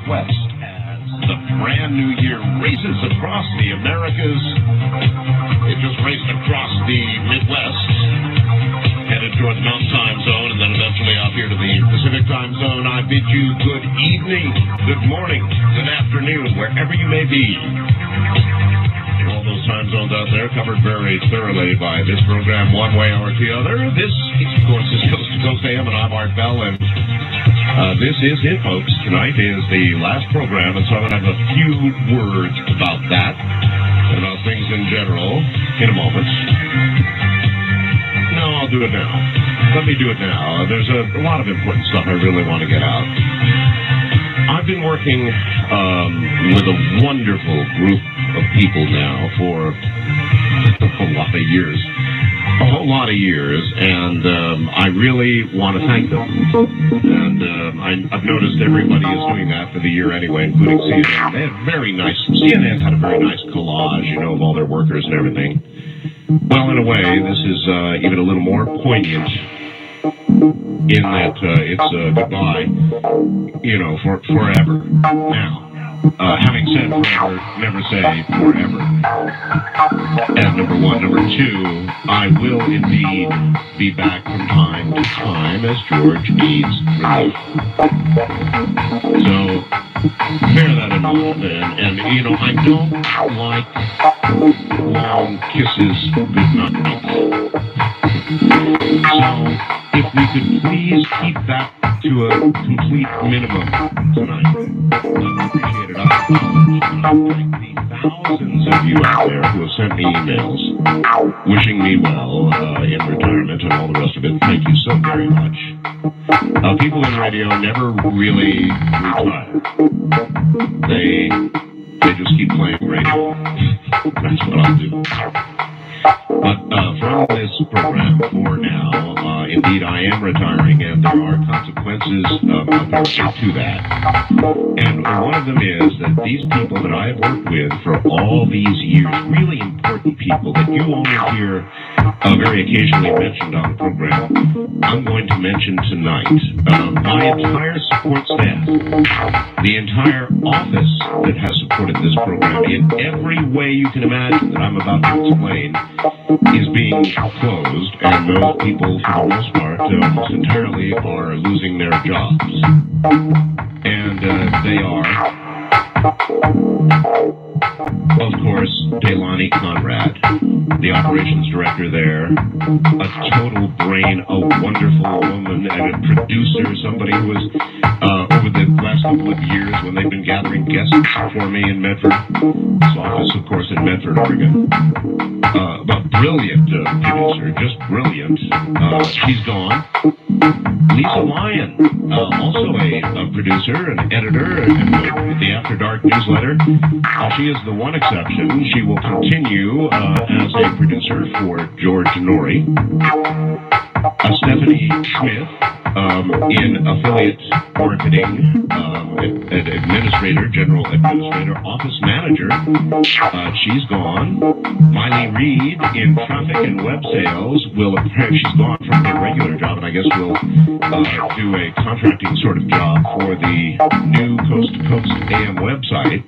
Northwest as the brand new year races across the Americas. It just raced across the Midwest, headed toward the Mountain Time Zone, and then eventually out here to the Pacific Time Zone. I bid you good evening, good morning, good afternoon, wherever you may be. All those time zones out there covered very thoroughly by this program, one way or the other. This, of course, is Coast to Coast AM, and I'm Art Bell, and this is it, folks. Tonight is the last program, and so I'm going to have a few words about that, and about things in general, in a moment. No, I'll do it now. Let me do it now. There's a lot of important stuff I really want to get out. I've been working with a wonderful group of people now for a whole lot of years, and I really want to thank them. And I've noticed everybody is doing that for the year anyway, including CNN. They had CNN had a very nice collage, of all their workers and everything. Well, in a way, this is even a little more poignant in that it's goodbye, for forever. Now, having said forever, never say forever. As number one. Number two, I will indeed be back from time to time as George needs relief. So, bear that in mind. And I don't like long kisses goodnight. So, if we could please keep that to a complete minimum tonight, I'd appreciate it. I thank the thousands of you out there who have sent me emails wishing me well in retirement and all the rest of it. Thank you so very much. People in radio never really retire. They just keep playing radio. That's what I'll do. But from this program for now, indeed I am retiring, and there are consequences apparently to that. And one of them is that these people that I have worked with for all these years, really important people that you only hear very occasionally mentioned on the program, I'm going to mention tonight. My entire support staff, the entire office that has supported this program in every way you can imagine that I'm about to explain, is being closed, and those people, for the most part, almost entirely are losing their jobs. And they are, of course, Delaney Conrad, the operations director there, a total brain, a wonderful woman, and a producer, somebody who was, over the last couple of years, when they've been gathering guests for me in Medford, this office, of course, in Medford, Oregon, a brilliant producer, just brilliant. She's gone. Lisa Lyon, also a producer, an editor, and the After Dark newsletter. She is the one exception. She will continue as a producer for George Norrie. Stephanie Smith, in affiliate marketing, administrator, general administrator, office manager. She's gone. Miley Reed in traffic and web sales she's gone from her regular job, and I guess will do a contracting sort of job for the new Coast to Coast AM website.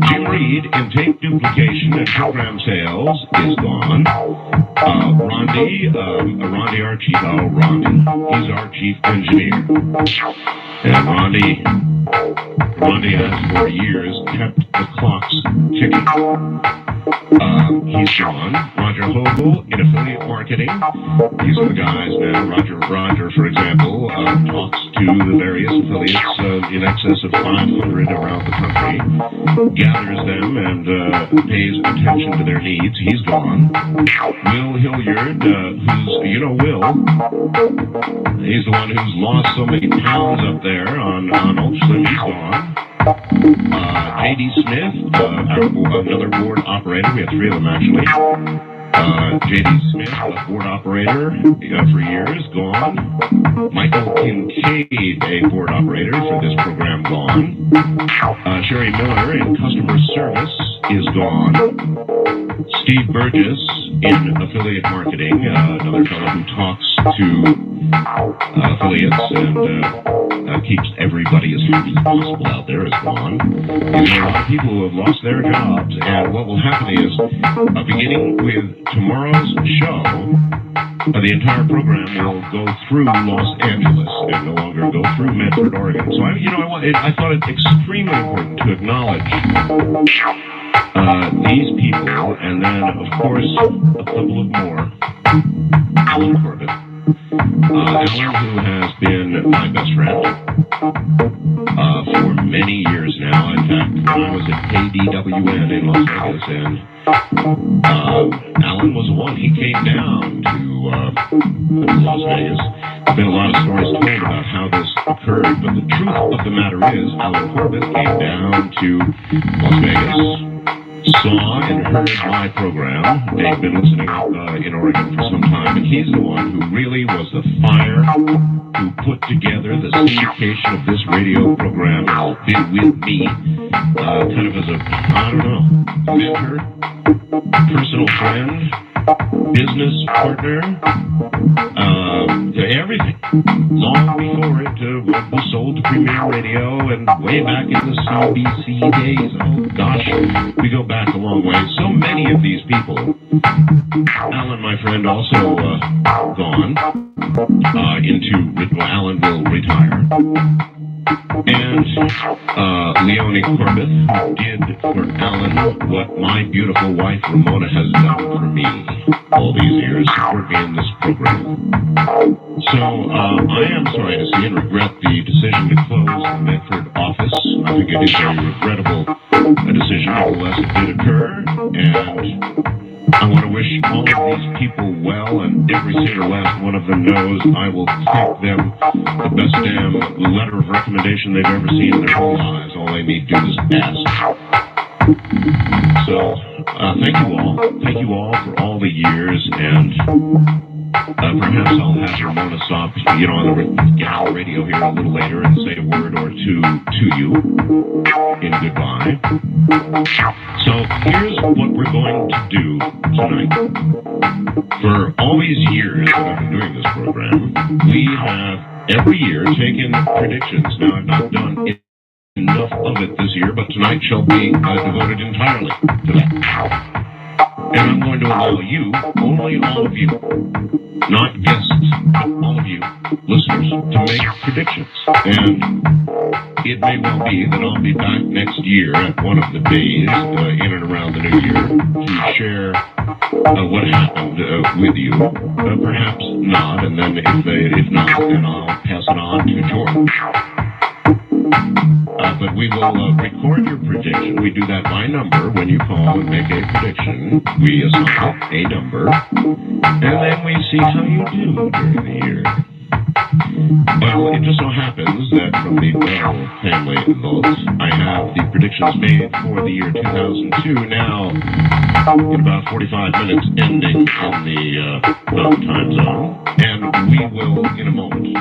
Jim Reed in tape duplication and program sales is gone. Rondi, he's our chief engineer. And Rondi has for years kept the clocks ticking. He's gone. Roger Hogle in affiliate marketing. These are the guys now. Roger, for example, talks to the various affiliates in excess of 500 around the country, gathers them and pays attention to their needs. He's gone. Will Hilliard, who's, Will, he's the one who's lost so many pounds up there on Ultra. He's gone. J.D. Smith, another board operator. We have three of them, actually. J.D. Smith, a board operator for years, gone. Michael Kincaid, a board operator for this program, gone. Sherry Miller in customer service is gone. Steve Burgess in affiliate marketing, another fellow who talks to affiliates and keeps everybody as happy as possible out there, is gone. There are a lot of people who have lost their jobs, and what will happen is, beginning with tomorrow's show, the entire program will go through Los Angeles and no longer go through Medford, Oregon. So I thought it extremely important to acknowledge these people, and then, of course, a couple of more. Alan Corbett. Alan, who has been my best friend for many years now. In fact, when I was at KDWN in Las Vegas, and Alan was the one. He came down to Las Vegas. There's been a lot of stories told about how this occurred, but the truth of the matter is, Alan Corbett came down to Las Vegas, saw and heard my program. They've been listening up in Oregon for some time, and he's the one who really was the fire who put together the syndication of this radio program. He's been with me, kind of as a, I don't know, mentor, personal friend, business partner, everything. Long before it was sold to Premier Radio and way back in the CBC days. Oh gosh, we go back a long way. So many of these people. Alan, my friend, also gone Alan will retire. And Leonie Corbett, who did for Alan what my beautiful wife Ramona has done for me all these years, support me in this program. So I am sorry to see and regret the decision to close the Medford office. I think it is a regrettable decision. Nevertheless, it did occur, and I want to wish all of these people well, and every single last one of them knows I will take them the best damn letter of recommendation they've ever seen in their whole lives. All they need to do is ask. So, thank you all. Thank you all for all the years, and perhaps I'll have Ramona stop, on the radio here a little later and say a word or two to you in goodbye. So here's what we're going to do tonight. For all these years that I've been doing this program, we have every year taken predictions. Now, I've not done enough of it this year, but tonight shall be devoted entirely to that. And I'm going to allow you, only all of you, not guests, but all of you, listeners, to make predictions. And it may well be that I'll be back next year at one of the days in and around the new year to share what happened with you. Perhaps not, and then if not, then I'll pass it on to George. But we will record your prediction. We do that by number. When you call and make a prediction, we assign a number, and then we see how you do during the year. Well, it just so happens that from the Bell family votes, I have the predictions made for the year 2002 now in about 45 minutes, ending in the Mountain Time Zone, and we will, in a moment,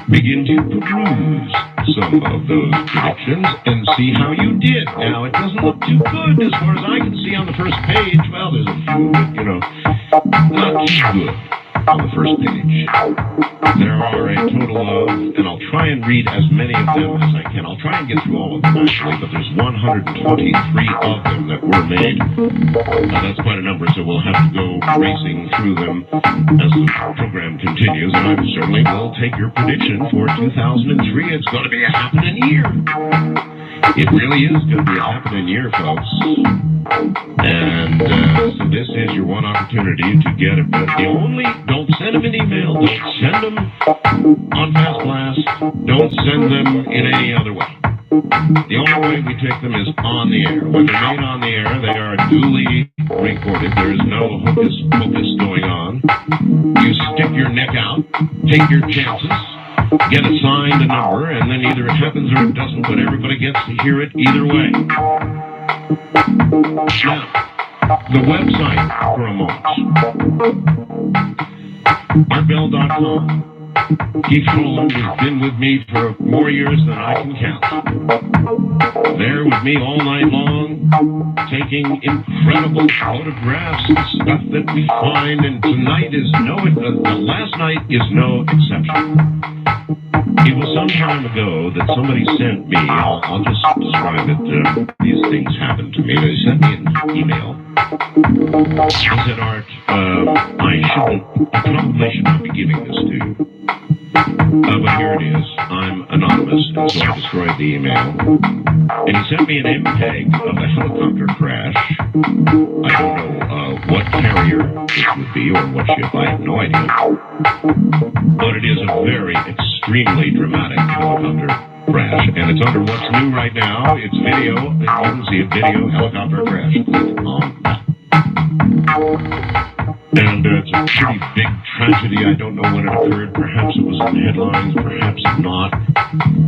begin to peruse some of those predictions and see how you did. Now, it doesn't look too good as far as I can see on the first page. Well, there's a few, but, not too good on the first page. There are a total of, and I'll try and read as many of them as I can. I'll try and get through all of them, actually, but there's 123 of them that were made. That's quite a number, so we'll have to go racing through them as the program continues, and I certainly will take your prediction for 2003. It's going to be a happening year. It really is going to be a happening year, folks. And so this is your one opportunity to get it. But don't send them an email. Don't send them on Fast Blast. Don't send them in any other way. The only way we take them is on the air. When they're made on the air, they are duly recorded. There is no hocus pocus going on. You stick your neck out, take your chances, get assigned a number, and then either it happens or it doesn't, but everybody gets to hear it either way. Now, the website for a moment. ArtBell.com. Keith Rowland has been with me for more years than I can count. There with me all night long, taking incredible photographs and stuff that we find, and tonight is last night is no exception. It was some time ago that somebody sent me, I'll just describe it, these things happened to me. They sent me an email. They said, Art, I probably should not be giving this to you. But here it is. I'm anonymous, and so I destroyed the email. And he sent me an MPEG of a helicopter crash. I don't know what carrier this would be or what ship. I have no idea. But it is a very extremely dramatic helicopter crash. And it's under What's New right now. It's video. You can see a video helicopter crash. Click on that. And it's a pretty big tragedy. I don't know when it occurred. Perhaps it was in the headlines, perhaps not.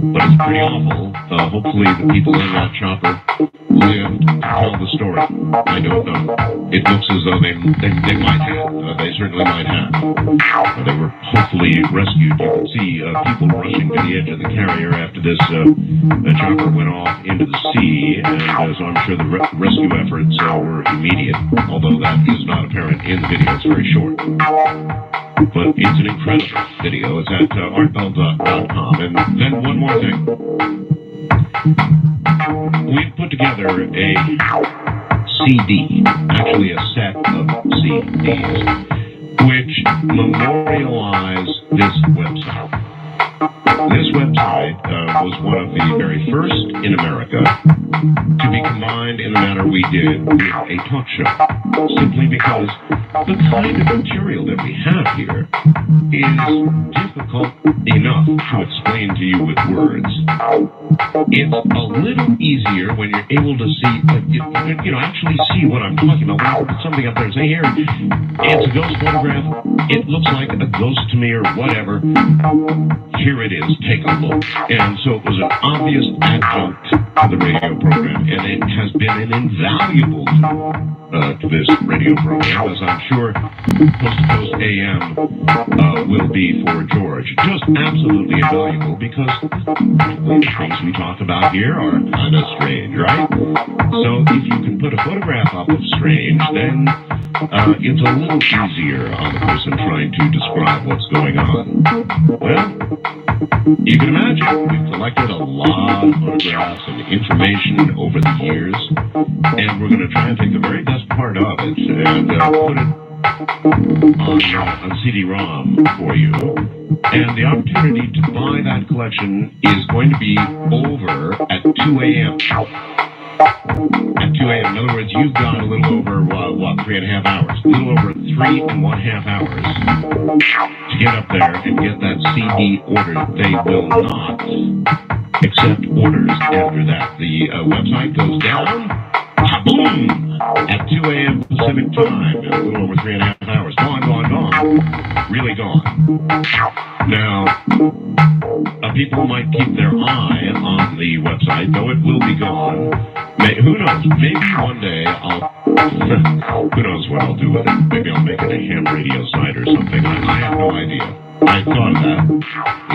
But it's pretty awful. Hopefully the people in that chopper lived to tell the story. I don't know. It looks as though they might have. They certainly might have. They were hopefully rescued. You can see people rushing to the edge of the carrier after this chopper went off into the sea. And so I'm sure the rescue efforts were immediate, although that is not apparent in the video. It's very short. But it's an incredible video. It's at artbell.com. And then one more thing. We've put together a CD, actually a set of CDs, which memorialize this website. This website was one of the very first in America to be combined in the manner we did with a talk show, simply because the kind of material that we have here is difficult enough to explain to you with words. It's a little easier when you're able to see, actually see what I'm talking about. When I put something up there and say, here, it's a ghost photograph, it looks like a ghost to me or whatever, here it is, take a look. And so it was an obvious adjunct to the radio program, and it has been an invaluable tool to this radio program, as I'm sure Coast to Coast AM will be for George. Just absolutely invaluable, because the things we talk about here are kind of strange, right? So if you can put a photograph up of strange, then it's a little easier on the person trying to describe what's going on. Well, you can imagine we've collected a lot of photographs and information over the years, and we're going to try and take the very best part of it and put it on CD-ROM for you. And the opportunity to buy that collection is going to be over at 2 a.m. At 2 a.m. In other words, you've got a little over, 3.5 hours? A little over 3.5 hours to get up there and get that CD ordered. They will not accept orders after that. The website goes down, boom, at 2 a.m. Pacific time, a little over 3.5 hours. Gone. Really gone. Now, people might keep their eye on the website, though it will be gone. Who knows? Maybe one day who knows what I'll do with it? Maybe I'll make it a ham radio site or something. I have no idea. I thought of that.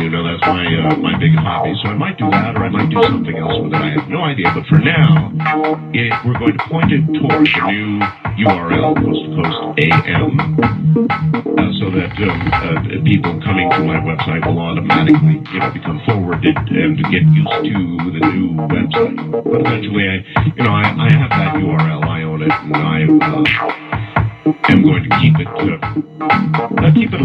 That's my big hobby. So I might do that, or I might do something else with it. I have no idea. But for now, we're going to point it towards the new URL, Coast to Coast AM, so that people coming to my website will automatically, become forwarded and get used to the new website. But eventually, I have that URL. I own it, and I am going to keep it alive, keep it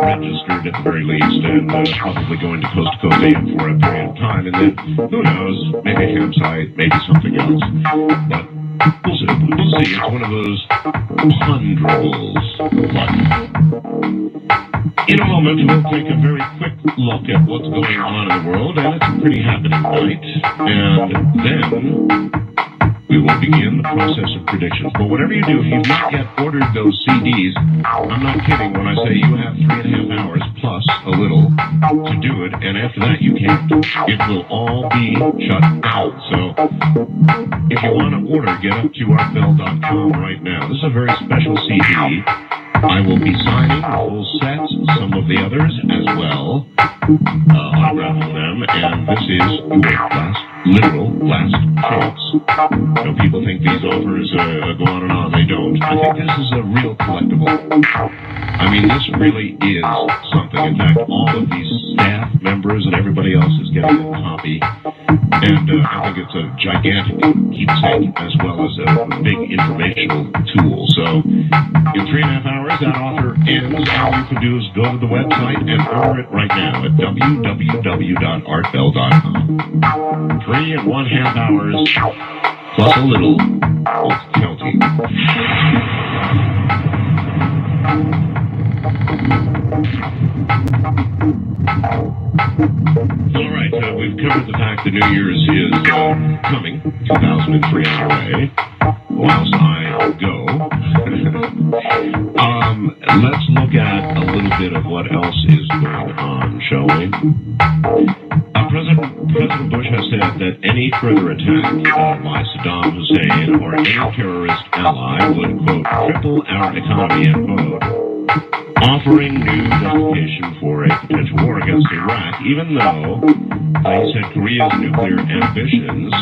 registered at the very least, and probably go into Coast to Coast AM for a period of time, and then who knows, maybe a ham site, maybe something else. But we'll see. It's one of those ponderables of life. In a moment, we'll take a very quick look at what's going on in the world, and it's a pretty happening night, and then we will begin the process of predictions. But whatever you do, if you've not yet ordered those CDs, I'm not kidding when I say you have 3.5 hours plus a little to do it, and after that you can't. It will all be shut down. So if you want to order, get up to artbell.com right now. This is a very special CD. I will be signing the full sets, some of the others as well, autographing them, and this is your literal last chance. You know, people think these offers go on and on. They don't. I think this is a real collectible. I mean, this really is something. In fact, all of these staff members and everybody else is getting a copy. And I think it's a gigantic keepsake as well as a big informational tool. So in 3.5 hours, that offer ends. All you can do is go to the website and order it right now at www.artbell.com. 3.5 hours plus a little counting. All right, we've covered the fact that New Year's is coming, 2003 on the way, whilst I go. Let's look at a little bit of what else is going on, shall we? President Bush has said that any further attack by Saddam Hussein or any terrorist ally would, quote, cripple our economy, end quote, offering new justification for a potential war against Iraq, even though he said Korea's nuclear ambitions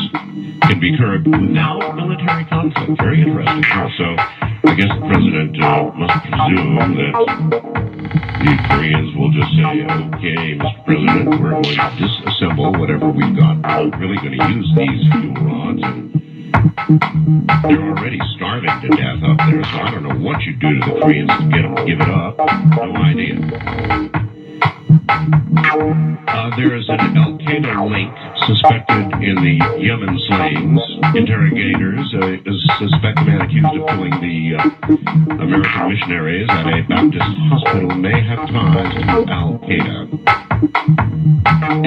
can be curbed without military conflict. Very interesting. So I guess the president must presume that the Koreans will just say, okay, Mr. President, we're going to disassemble whatever we've got. We're not really going to use these fuel rods, and they're already starving to death up there, so I don't know what you do to the Koreans to get them to give it up. No idea. There is an Al-Qaeda link suspected in the Yemen slayings. Interrogators suspect the man accused of killing the American missionaries at a Baptist hospital may have ties to Al-Qaeda.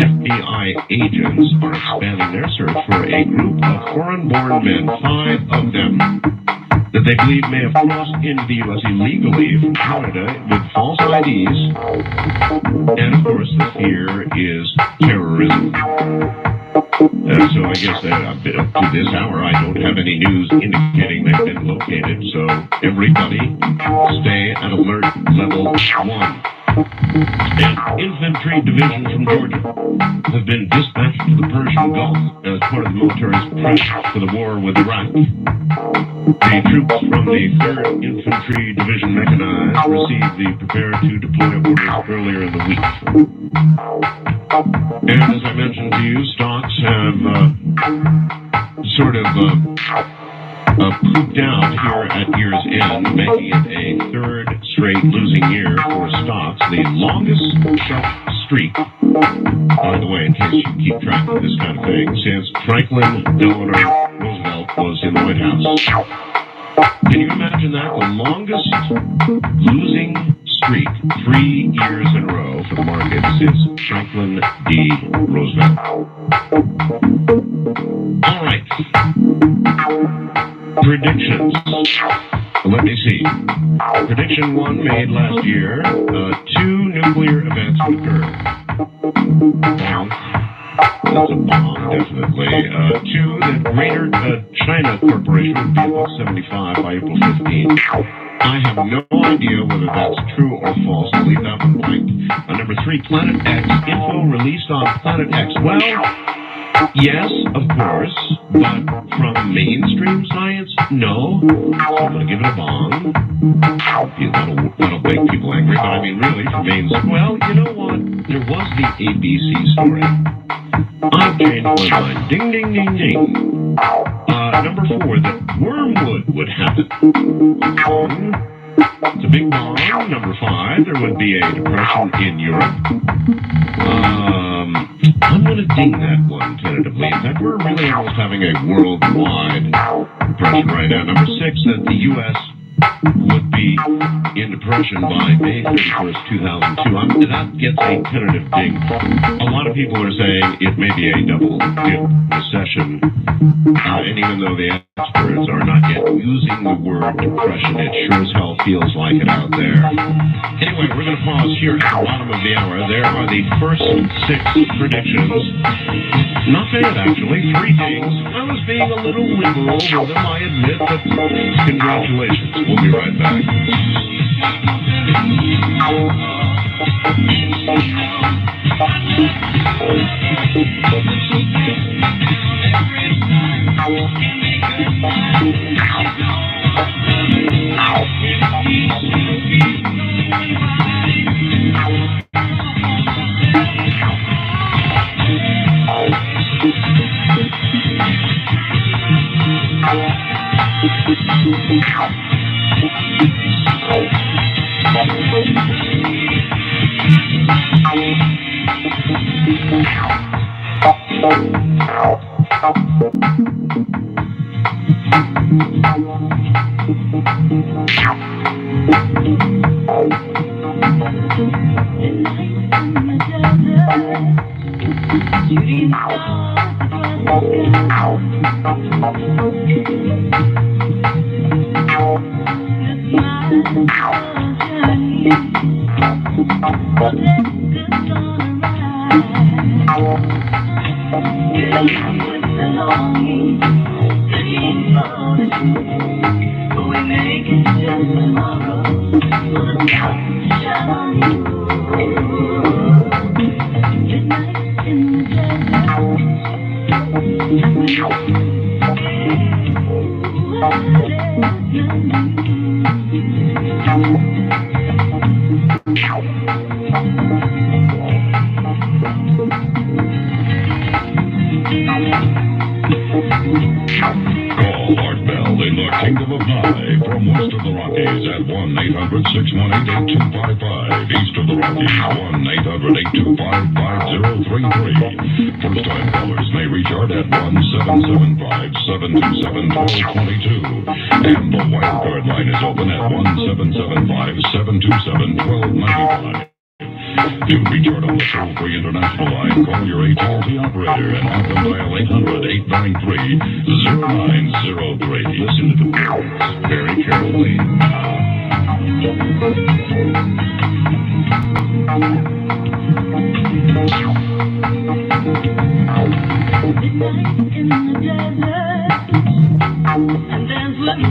FBI agents are expanding their search for a group of foreign-born men, 5 of them, that they believe may have crossed into the U.S. illegally from Canada with false IDs. And, of course, the fear is terrorism. So I guess that up to this hour, I don't have any news indicating they've been located. So everybody stay at alert level 1. An infantry division from Georgia has been dispatched to the Persian Gulf as part of the military's prep for the war with Iraq. The troops from the 3rd Infantry Division Mechanized received the prepare to deploy orders earlier in the week. And as I mentioned to you, stocks have pooped out here at year's end, making it a 3rd straight losing year for stocks, the longest streak, by the way, in case you keep track of this kind of thing, since Franklin Delano Roosevelt was in the White House. Can you imagine that? The longest losing streak, 3 years in a row for the market since Franklin D. Roosevelt. All right. Predictions. Let me see. Prediction 1 made last year. 2 nuclear events would occur. Bomb. That's a bomb, definitely. 2, that Greater China Corporation would be about 75 by April 15th. I have no idea whether that's true or false. I'll leave that one blank. Number 3, Planet X. Info released on Planet X. Well, yes, of course, but from mainstream science, no. So I'm going to give it a bong. That'll make people angry, but I mean, really, from mainstream. Well, you know what? There was the ABC story. I've changed my mind. Ding, ding, ding, ding. Number 4, that wormwood would happen. It's a big bong. Number 5, there would be a depression in Europe. I'm going to ding that one tentatively. In fact, we're really almost having a worldwide depression right now. Number 6, that the U.S. would be in depression by May 31st, 2002. That gets a tentative ding. A lot of people are saying it may be a double-dip recession. And even though the experts are not yet using the word depression, it sure as hell feels like it out there. Anyway, we're going to pause here at the bottom of the hour. There are the first 6 predictions. Not bad, actually. 3 things. I was being a little liberal with them, I admit, but congratulations. We'll be right back. Call Art Bell in the Kingdom of High from west of the Rockies at 1-800-618-8255. East of the Rockies, 1-800-825-5033. First-time callers may reach Art at 1-775-727-1222. And the wildcard line is open at 1-775-727-1295. To reach Art on the toll-free international line, call your AT&T operator and have them dial 800-893-0903. Listen to the words very carefully. In the desert, and there's what's up in the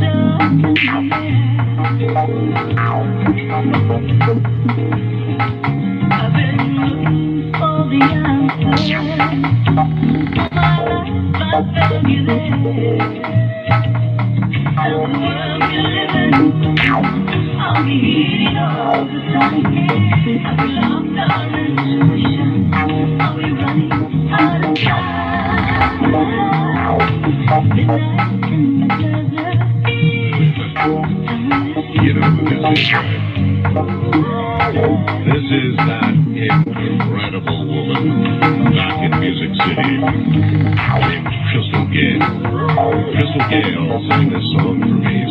I've been looking for the answer. My life, I found you there. And the world you're living, I'll be eating all the time. Have we lost our intuition? Are we running out of time? Midnight in the desert. You know who this is, right? This is that incredible woman back in Music City named Crystal Gale. Crystal Gale sang this song for me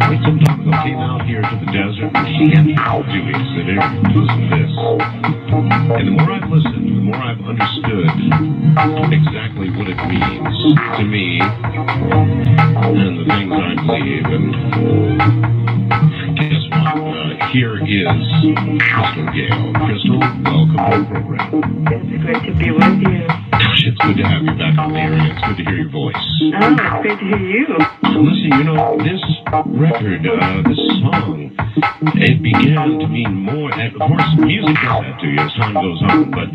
quite some time ago. Came out here to the desert and she had me doing sit here and listen to this. And the more I've listened, the more I've understood exactly what it means to me and the things I believe. And guess what? Here is Crystal Gale. Crystal, welcome to the program. It's great to be with you. Gosh, it's good to have you back on the area. It's good to hear your voice. Oh, it's great to hear you. Listen, you know, this record, this song, it began to mean more. And of course, music does that to you as time goes on, but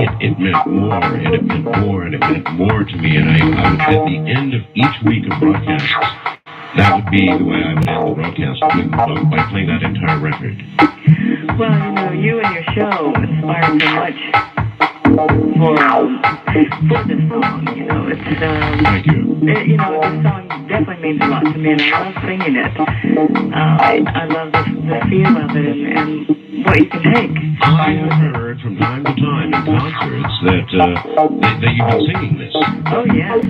it meant more, and it meant more, and it meant more to me. And I would, at the end of each week of broadcasts, that would be the way I would end the broadcast by playing that entire record. Well, you know, you and your show inspired so much for this song. You know, it's Thank you. you know, this song definitely means a lot to me, and I love singing it. I love the feel of it and what you can take. I have heard from time to time in concerts that you've been singing this. Oh yes.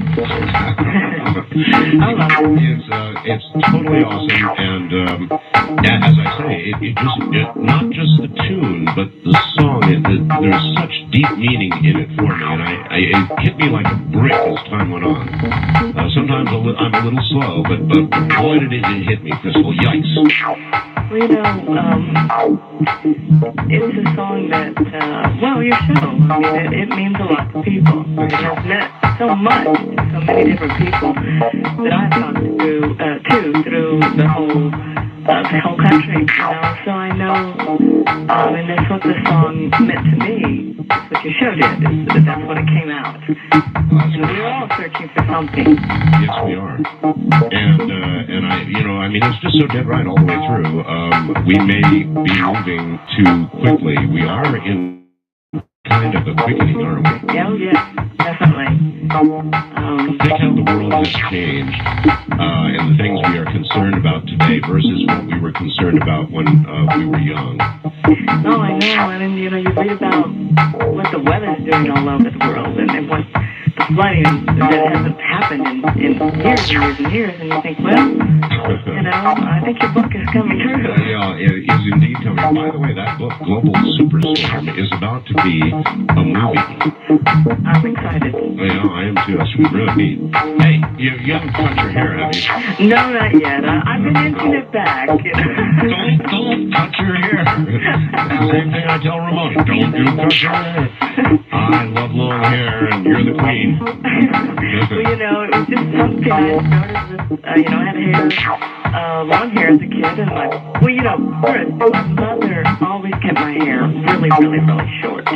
I love it. It's totally awesome, and as I say, it not just the tune, but the song. There's such deep meaning in it for me, and it hit me like a brick as time went on. Sometimes I'm a little slow, but boy did it hit me, Crystal. Yikes. Well, you know, it's a song that, well, your show, I mean, it means a lot to people. It has meant so much to so many different people that I've talked through the whole the whole country, so I know, and that's what the song meant to me. That's what your show did, is that's when it came out. We're all searching for something. Yes, we are. And I mean, it's just so dead right all the way through. We may be moving too quickly. We are in kind of a quickening, aren't we? Yeah, definitely. Think how the world has changed, and the things we are concerned about today versus what we were concerned about when we were young. Oh, I know. And you read about what the weather's doing all over the world, and what the flooding that hasn't happened in years and years and years, and you think, well, I think your book is coming true. Yeah, it is indeed coming. By the way, that book, Global Superstorm, is about to be a movie. I'm excited. Yeah, I am too. That's really neat. Hey, you haven't cut your hair, have you? No, not yet. I've been inching it back. Don't cut your hair. The same thing I tell Ramona. Don't cut your hair. I love long hair, and you're the queen. Well, it was just something I started with, I had hair, long hair as a kid, and first, my mother always kept my hair really, really, really short.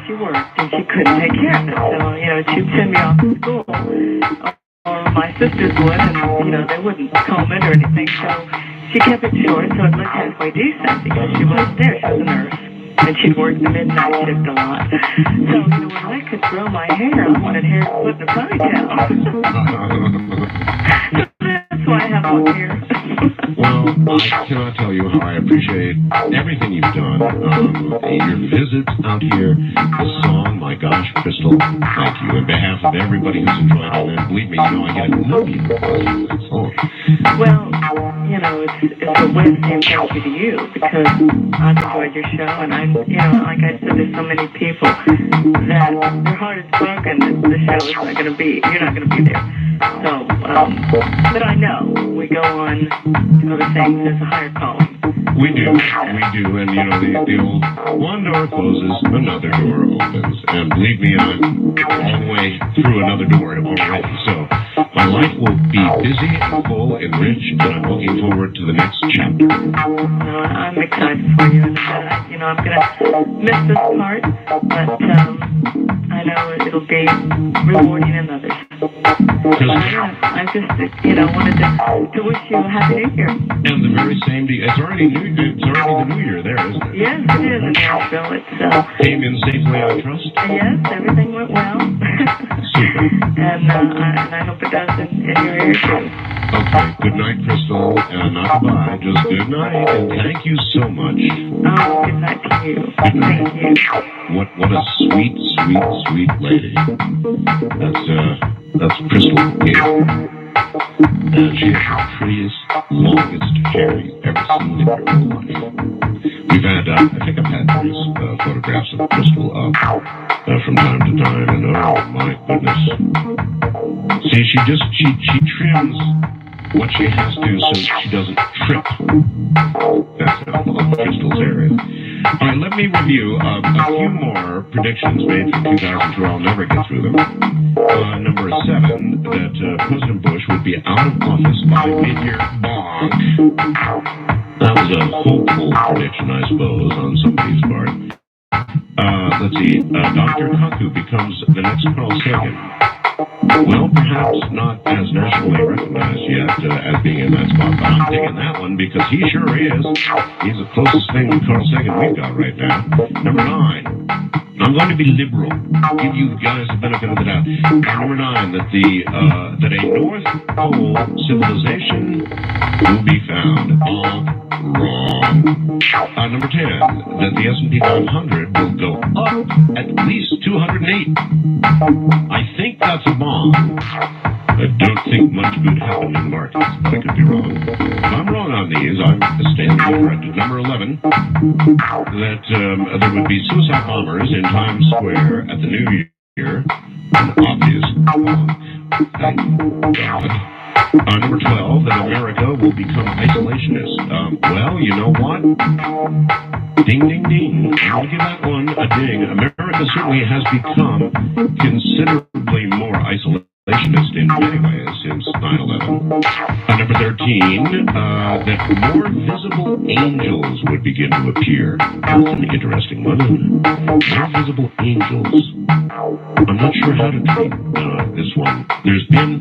She worked, and she couldn't take care of it, so, she'd send me off to school, or my sisters would, and, they wouldn't comb it or anything, so she kept it short, so it looked halfway decent, because she wasn't there, she was a nurse. And she'd work the midnight shift a lot. So, when I could grow my hair, I wanted hair to put in a ponytail. That's why I have long hair. Well, I cannot tell you how I appreciate everything you've done. Your visits out here, the song, my gosh, Crystal, thank you. On behalf of everybody who's enjoyed it, and believe me, I get a million calls that song. Well, it's a way of saying thank you to you, because I've enjoyed your show, and like I said, there's so many people that their heart is broken that the show is not going to be, you're not going to be there. So, but I know we go on to other things. There's a higher calling. We do, and the old one door closes, another door opens, and believe me, I'm a long way through another door already, so my life will be busy and full and rich, and I'm looking forward to the next chapter. I'm excited for you, and I'm going to miss this part, but I know it'll be rewarding in others. I just, wanted to wish you a happy New Year. And the very same to you. It's already the New Year there, isn't it? Yes, it is in Nashville. It's came in safely, I trust. Yes, everything went well. Super. And I hope it does in your ear too. Okay. Good night, Crystal. Not goodbye, just good night, and thank you so much. Oh, good night to you. Good night. Thank you. What a sweet, sweet, sweet lady. That's Crystal Gayle. She has the prettiest, longest hair you've ever seen in your whole life. We've had, I think I've had various photographs of Crystal up from time to time, and oh my goodness. See, she trims what she has to so she doesn't trip. That's how long Crystal's hair is. All right, let me review a few more predictions made for 2002. I'll never get through them. Number 7, that President Bush would be out of office by mid-year. Bonk. That was a hopeful prediction, I suppose, on somebody's part. Let's see. Dr. Kaku becomes the next Carl Sagan. Well, perhaps not as nationally recognized yet as being in that spot, but I'm taking that one because he sure is. He's the closest thing to Carl Sagan we've got right now. Number 9. I'm going to be liberal. Give you guys the benefit of the doubt. Number 9, that a North Pole civilization will be found. Wrong. Number 10, that the S&P 500 will go up at least 208. I think that's a bomb. I don't think much good happened in the markets, but I could be wrong. If I'm wrong on these, I'm standing corrected. Number 11, that there would be suicide bombers in Times Square at the New Year. An obvious thank God. Number 12, that America will become isolationist. Well, you know what? Ding, ding, ding. I'll give that one a ding. America certainly has become considerably more isolationist isolationist in many ways since 9/11. Number 13, that more visible angels would begin to appear. That's an interesting one. More visible angels. I'm not sure how to treat this one. There's been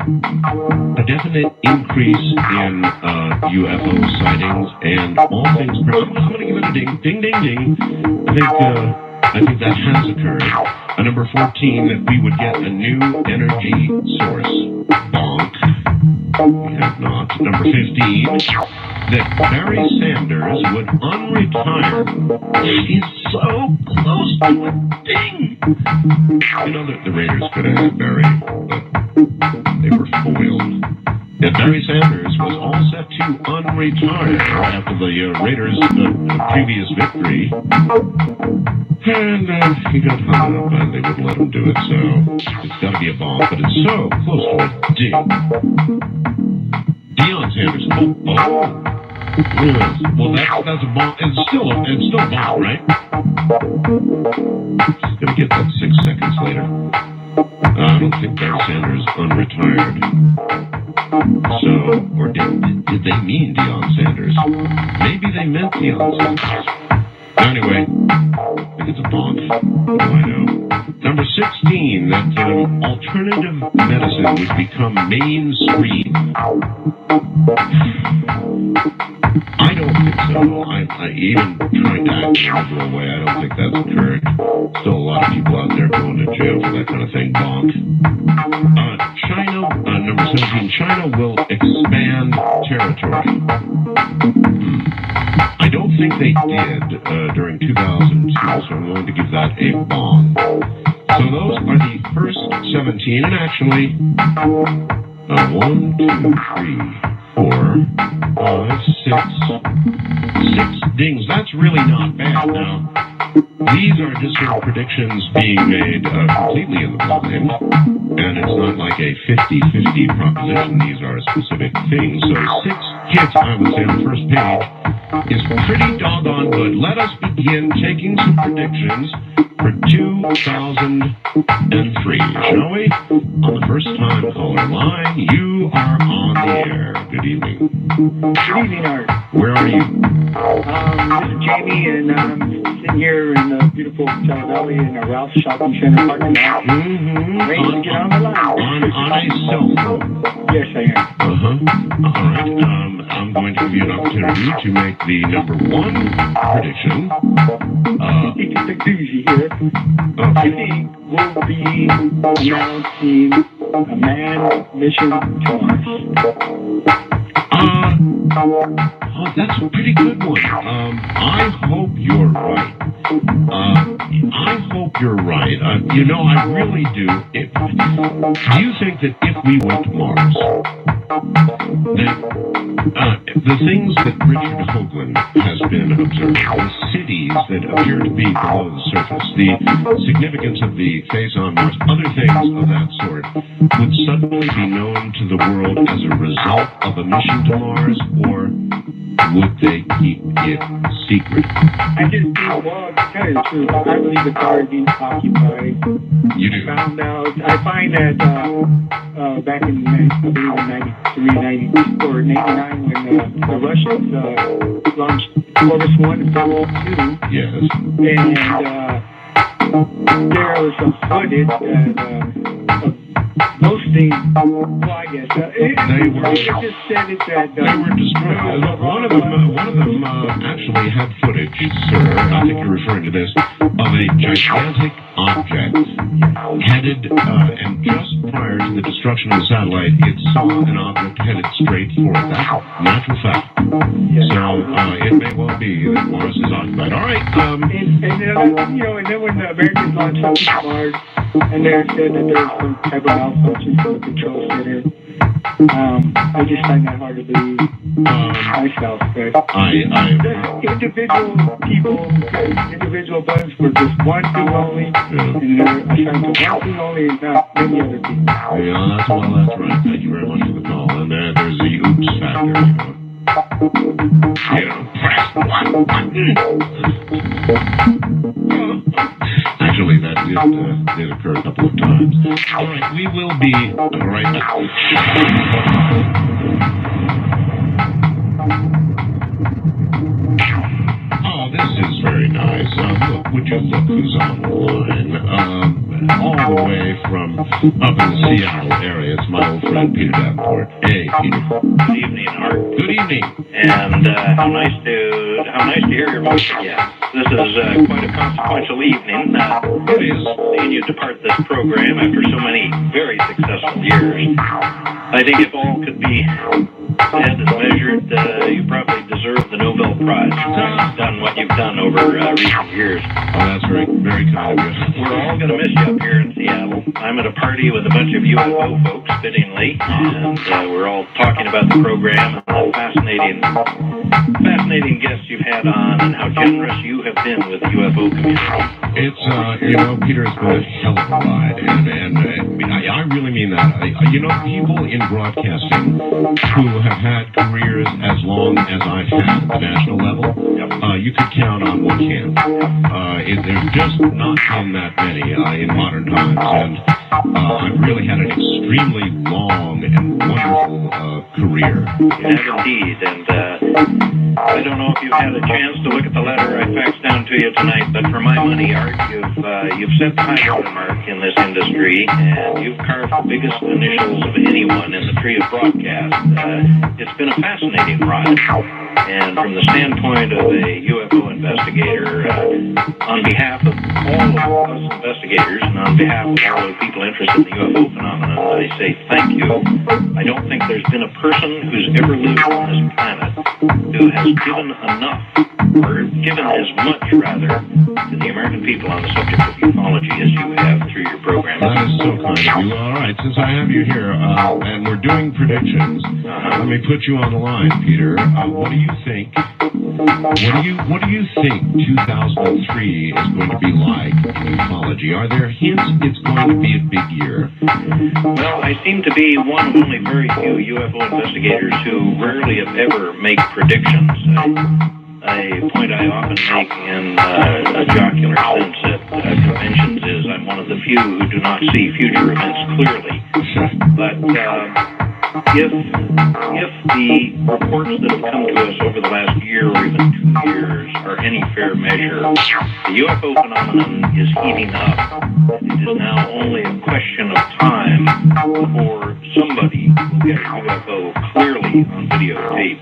a definite increase in UFO sightings and all things. I'm going to give it a ding, ding, ding, ding. I think that has occurred. Number 14, that we would get a new energy source. Bonk. We have not. Number 15, that Barry Sanders would unretire. He's so close to a ding. You know that the Raiders could have had Barry, but they were foiled. That Barry Sanders was all set to unretire after the Raiders' previous victory. And he got hung up and they wouldn't let him do it, so it's got to be a bomb, but it's so close to a ding. Deion Sanders. Oh. Yes. Well, that's a bomb. It's still a bomb, right? Just gonna get that 6 seconds later. I don't think Barry Sanders unretired. So, or did they mean Deion Sanders? Maybe they meant Deion Sanders. Anyway, I think it's a bonk. What do I know? Number 16, that alternative medicine would become mainstream. I don't think so. I even trying to act in a liberal way, I don't think that's occurred. Still a lot of people out there going to jail for that kind of thing. Bonk. China, number 17, China will expand territory. I don't think they did during 2002, so I'm going to give that a bong. So those are the first 17, and actually, 1, 2, 3, 4, 5, 6 dings. That's really not bad. Now, these are just sort of predictions being made completely in the blind, and it's not like a 50-50 proposition. These are specific things. So 6 hits, I would say, on the first page is pretty doggone good. Let us begin taking some predictions for 2003, shall we? On the first time caller line, you are on the air. Good evening. Good evening, Art. Where are you? This is Jamie, and I'm sitting here in the beautiful South Valley in a Ralph's Shopping Center parking lot. Ready to get on the line. On a cell phone. Yes, I am. All right. I'm going to give you an opportunity to make the number 1 prediction. It's a doozy here. I think we'll be announcing a manned mission to Mars. That's a pretty good one. I hope you're right. I hope you're right. You know, I really do. Do you think that if we went to Mars, that the things that Richard Hoagland has been observing, the cities that appear to be below the surface, the significance of the face on Mars, other things of that sort, would suddenly be known to the world as a result of a mission to Mars, or would they keep it secret? I just think, well, to tell you the truth, I believe it's already occupied. You do? I find that back in, I believe in 93, 90, or 89, when the Russians launched Corvus 1 and Corvus 2. Yes. And there was some footage of boasting, well, I guess, it just said it that... they were destroyed. One of them actually had footage, sir, I think you're referring to this, of a gigantic object headed, and just prior to the destruction of the satellite, it saw an object headed straight for it. That's natural fact. So, it may well be that Mars is occupied. All right, and then when the Americans launched up to Mars, and they said that there was some type of malfunction for the control center, I just find that hard to believe myself. But individual buttons were just one thing only, and they're assigned to one thing only and not many other people. Yeah, that's right. Thank you very much for the call. And there's the oops factor, press one button. Actually, actually, that did occur a couple of times. All right, we will be right back. Oh, this is very nice. Look, would you look who's on the line? All the way from up in the Seattle area. It's my old friend Peter Davenport. Hey, Peter. Good evening, Art. Good evening. And how nice to hear your voice again. This is quite a consequential evening. It is. Seeing you depart this program after so many very successful years. I think if all could be said and measured, you probably deserve the Nobel Prize for having done what you've done over recent years. Oh, that's very, very kind of you. We're all going to miss you up here in Seattle. I'm at a party with a bunch of UFO folks, fittingly, and we're all talking about the program and the fascinating guests you've had on and how generous you have been with the UFO community. It's, Peter, it's been a hell of a ride, and I really mean that. People in broadcasting who have had careers as long as I've had at the national level, you could count on one hand. There's just not been that many in modern times, and I've really had an extremely long and wonderful career. You have indeed, and I don't know if you've had a chance to look at the letter I faxed down to you tonight, but for my money, Art, you've set the high watermark in this industry, and you've carved the biggest initials of anyone in the tree of broadcast. It's been a fascinating ride, and from the standpoint of a UFO investigator, on behalf of all of us investigators, and on behalf of all the people interested in the UFO phenomenon, I say thank you. I don't think there's been a person who's ever lived on this planet who has given enough, or given as much, rather, to the American people on the subject of ufology as you have through your program. That is so kind of you. All right, since I have you here, and we're doing predictions, let me put you on the line, Peter. What do you think? What do you think 2003 is going to be like in ufology? Are there hints it's going to be a big year? Well, I seem to be one of only very few UFO investigators who rarely, if ever, make predictions. A point I often make in a jocular sense at conventions is I'm one of the few who do not see future events clearly. But if the reports that have come to us over the last year or even 2 years are any fair measure, the UFO phenomenon is heating up. It is now only a question of time before somebody will get a UFO clearly on videotape,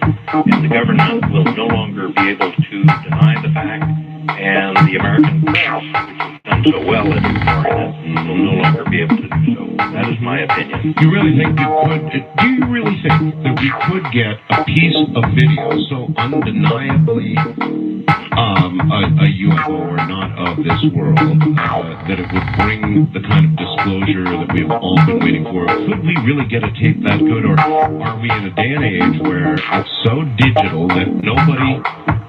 and the government will no longer be able to deny the fact, and the American press, which has done so well at ignoring it, will no longer be able to do so. That is my opinion. Do you really think that we could get a piece of video so undeniably a UFO or not of this world that it would bring the kind of disclosure that we've all been waiting for? Could we really get a tape that good, or are we in a day and age where it's so digital that nobody,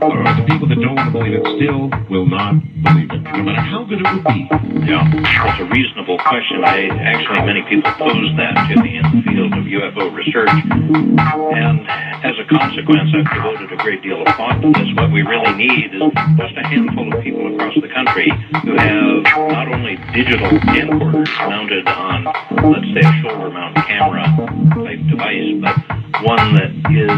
or the people that don't want to believe it still will not believe it, no matter how good it would be? Yeah, that's a reasonable question. Many people pose that to me in the field of UFO research, and as a consequence, I've devoted a great deal of thought to this. What we really need is just a handful of people across the country who have not only digital camcorders mounted on, let's say, a shoulder-mount camera type device, but one that is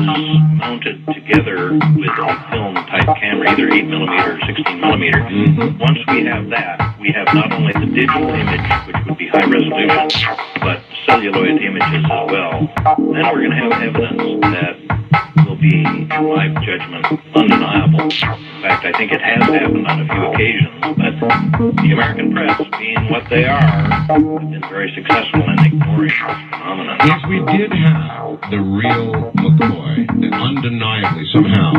mounted together with a film-type camera, either 8mm or 16mm. Once we have that, we have not only the digital image, which would be high resolution, but celluloid images as well. Then we're going to have evidence that will be, in my judgment, undeniable. In fact, I think it has happened on a few occasions, but the American press, being what they are, have been very successful in ignoring this phenomenon. If we did have the real McCoy, undeniably somehow,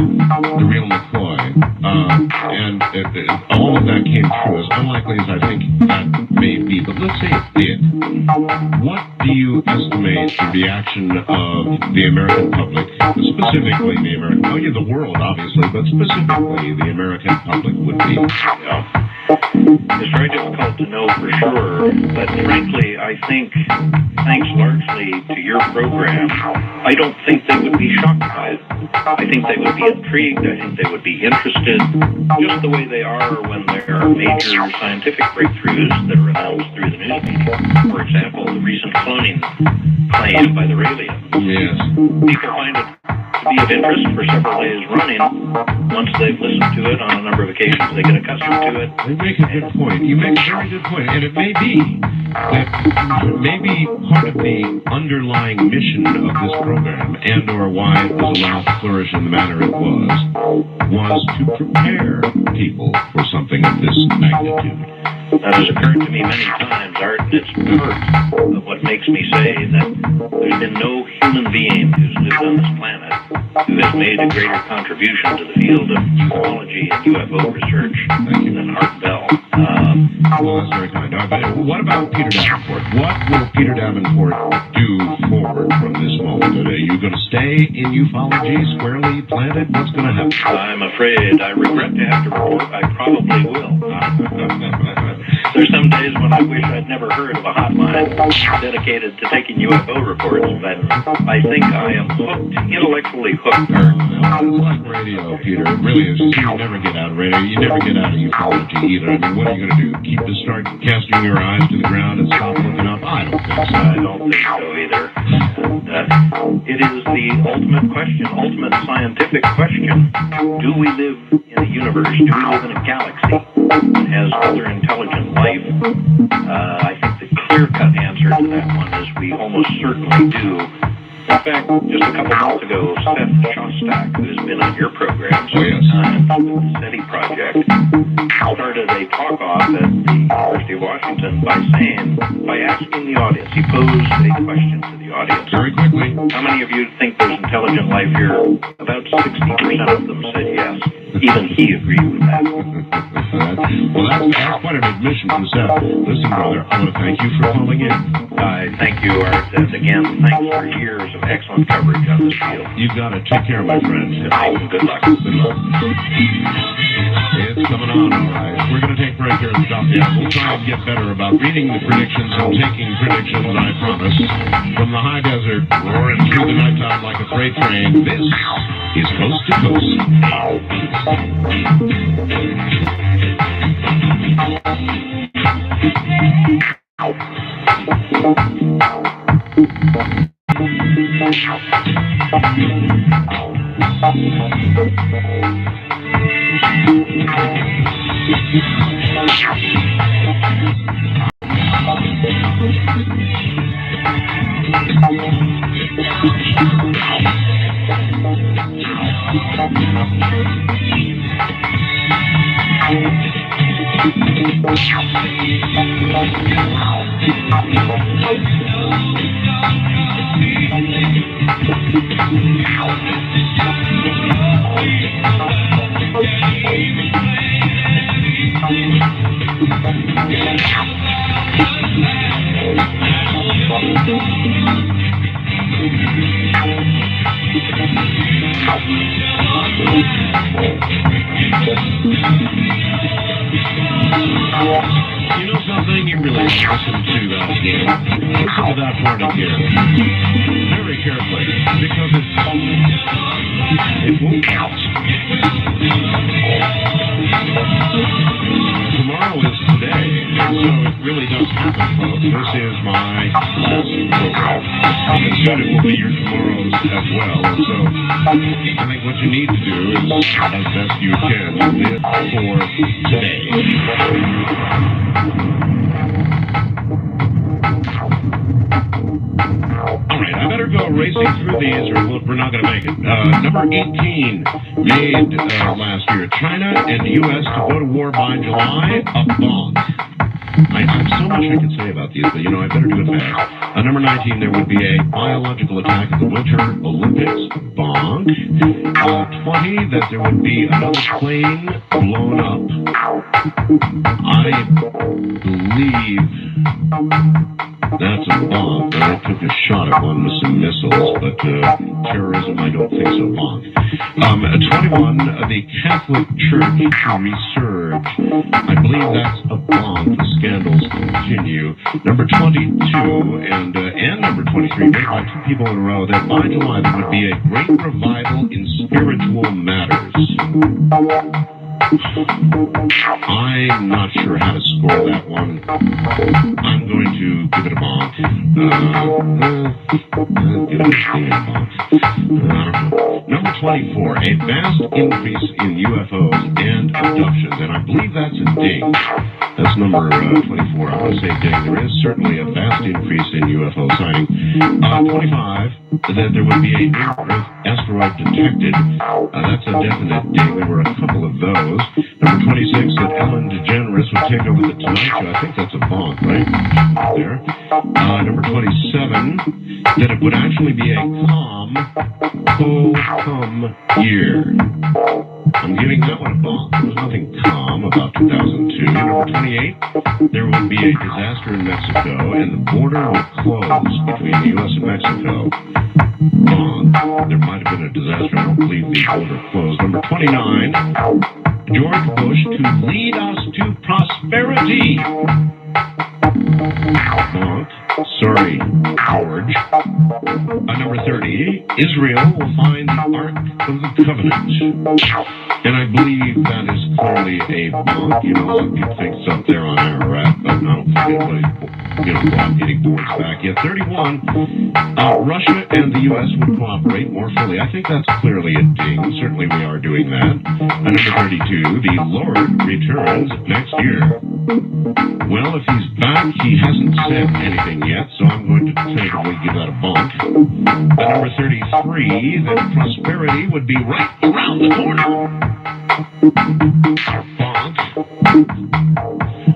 the real McCoy, and all of that came true, as unlikely as I think that may be, but let's say it did, what do you estimate the reaction of the American public, specifically the American, the world obviously, but specifically the American public would be? Yeah. It's very difficult to know for sure, but frankly, I think, thanks largely to your program, I don't think they would be shocked by it. I think they would be intrigued. I think they would be interested, just the way they are when there are major scientific breakthroughs that are announced through the news media. For example, the recent cloning claim by the Raelians. Yes. People find it to be of interest for several days running. Once they've listened to it on a number of occasions, they get accustomed to it. You make a good point. You make a very good point. And it may be that maybe part of the underlying mission of this program and or why it was allowed to flourish in the manner it was to prepare people for something of this magnitude. That has occurred to me many times, Art, and it's part of what makes me say that there's been no human being who's lived on this planet who has made a greater contribution to the field of ufology and UFO research than Art Bell. Well, that's very kind. What about Peter Davenport? What will Peter Davenport do forward from this moment? Are you going to stay in ufology, squarely planted? What's going to happen? I'm afraid, I regret to have to report, I probably will. There's some days when I wish I'd never heard of a hotline dedicated to taking UFO reports, but I think I am hooked, intellectually hooked. It's like radio, Peter. It really is. You never get out of radio. You never get out of ufology either. I mean, what are you going to do? Start casting your eyes to the ground and stop looking up? I don't think so. I don't think so either. It is the ultimate question, ultimate scientific question. Do we live in a universe? Do we live in a galaxy that has other intelligent life? I think the clear-cut answer to that one is we almost certainly do. In fact, just a couple months ago, Seth Shostak, who's been on your program several times with the SETI project, started a talk-off at the University of Washington by asking the audience. He posed a question to the audience. Very quickly. How many of you think there's intelligent life here? About 60% of them said yes. Even he agreed with that. Well, that's quite an admission from Seth. Listen, brother, I want to thank you for calling in. I thank you, Art, and again, thanks for years of excellent coverage on this field. You've got to take care, my friend. Good luck. Good luck. It's coming on, all right. We're going to take a break here at the top of the hour. We'll try and get better about reading the predictions and taking predictions, I promise. From the high desert, roaring through the nighttime like a freight train, this is Coast to Coast. You know something? You really listen to that again. Listen to that part again. Very carefully. Because it won't count. Tomorrow is today. And so it really does happen, folks. This is my last program. And soon it will be your tomorrows as well. And so I think what you need to do is, as best you can, live for today. All right, I better go racing through these or we're not going to make it. Number 18 made last year. China and the U.S. to go to war by July, a bonk. I have so much I can say about these, but, I better do it fast. Number 19, there would be a biological attack at the Winter Olympics. Bonk. 20, that there would be another plane blown up. I believe that's a bonk. I took a shot at one with some missiles, but terrorism, I don't think so. Bonk. 21, the Catholic Church to resurge Surge. I believe that's a bomb. The scandals continue. Number 22 and number 23, made by two people in a row, that by July there would be a great revival in spiritual matters. I'm not sure how to score that one. I'm going to give it a bonk. Give it a bonk. I don't know. Number 24, a vast increase in UFOs and abductions, and I believe that's a ding. That's number 24. I want to say ding. There is certainly a vast increase in UFO sighting. 25, that there would be a near-Earth asteroid detected. That's a definite ding. There were a couple of those. Number 26, that Ellen DeGeneres would take over the Tonight Show. I think that's a bonk, right? There. Number 27, that it would actually be a calm year. I'm giving that one a bonk. There was nothing calm about 2002. Number 28, there would be a disaster in Mexico, and the border would close between the U.S. and Mexico. Bonk. There might have been a disaster. I don't believe the border closed. Number 29, George Bush to lead us to prosperity. Bonk. Sorry, George. Number 30, Israel will find the Ark of the Covenant. And I believe that is clearly a bonk. You know, a lot of people think it's up there on Ararat, but I don't think anybody, go out getting boards back yet. 31, Russia and the U.S. would cooperate more fully. I think that's clearly a ding. Certainly we are doing that. Number 32, the Lord returns next year. Well, if he's back, he hasn't said anything yet, so I'm going to tentatively give that a bonk. Number 33, that prosperity would be right around the corner. Bonk.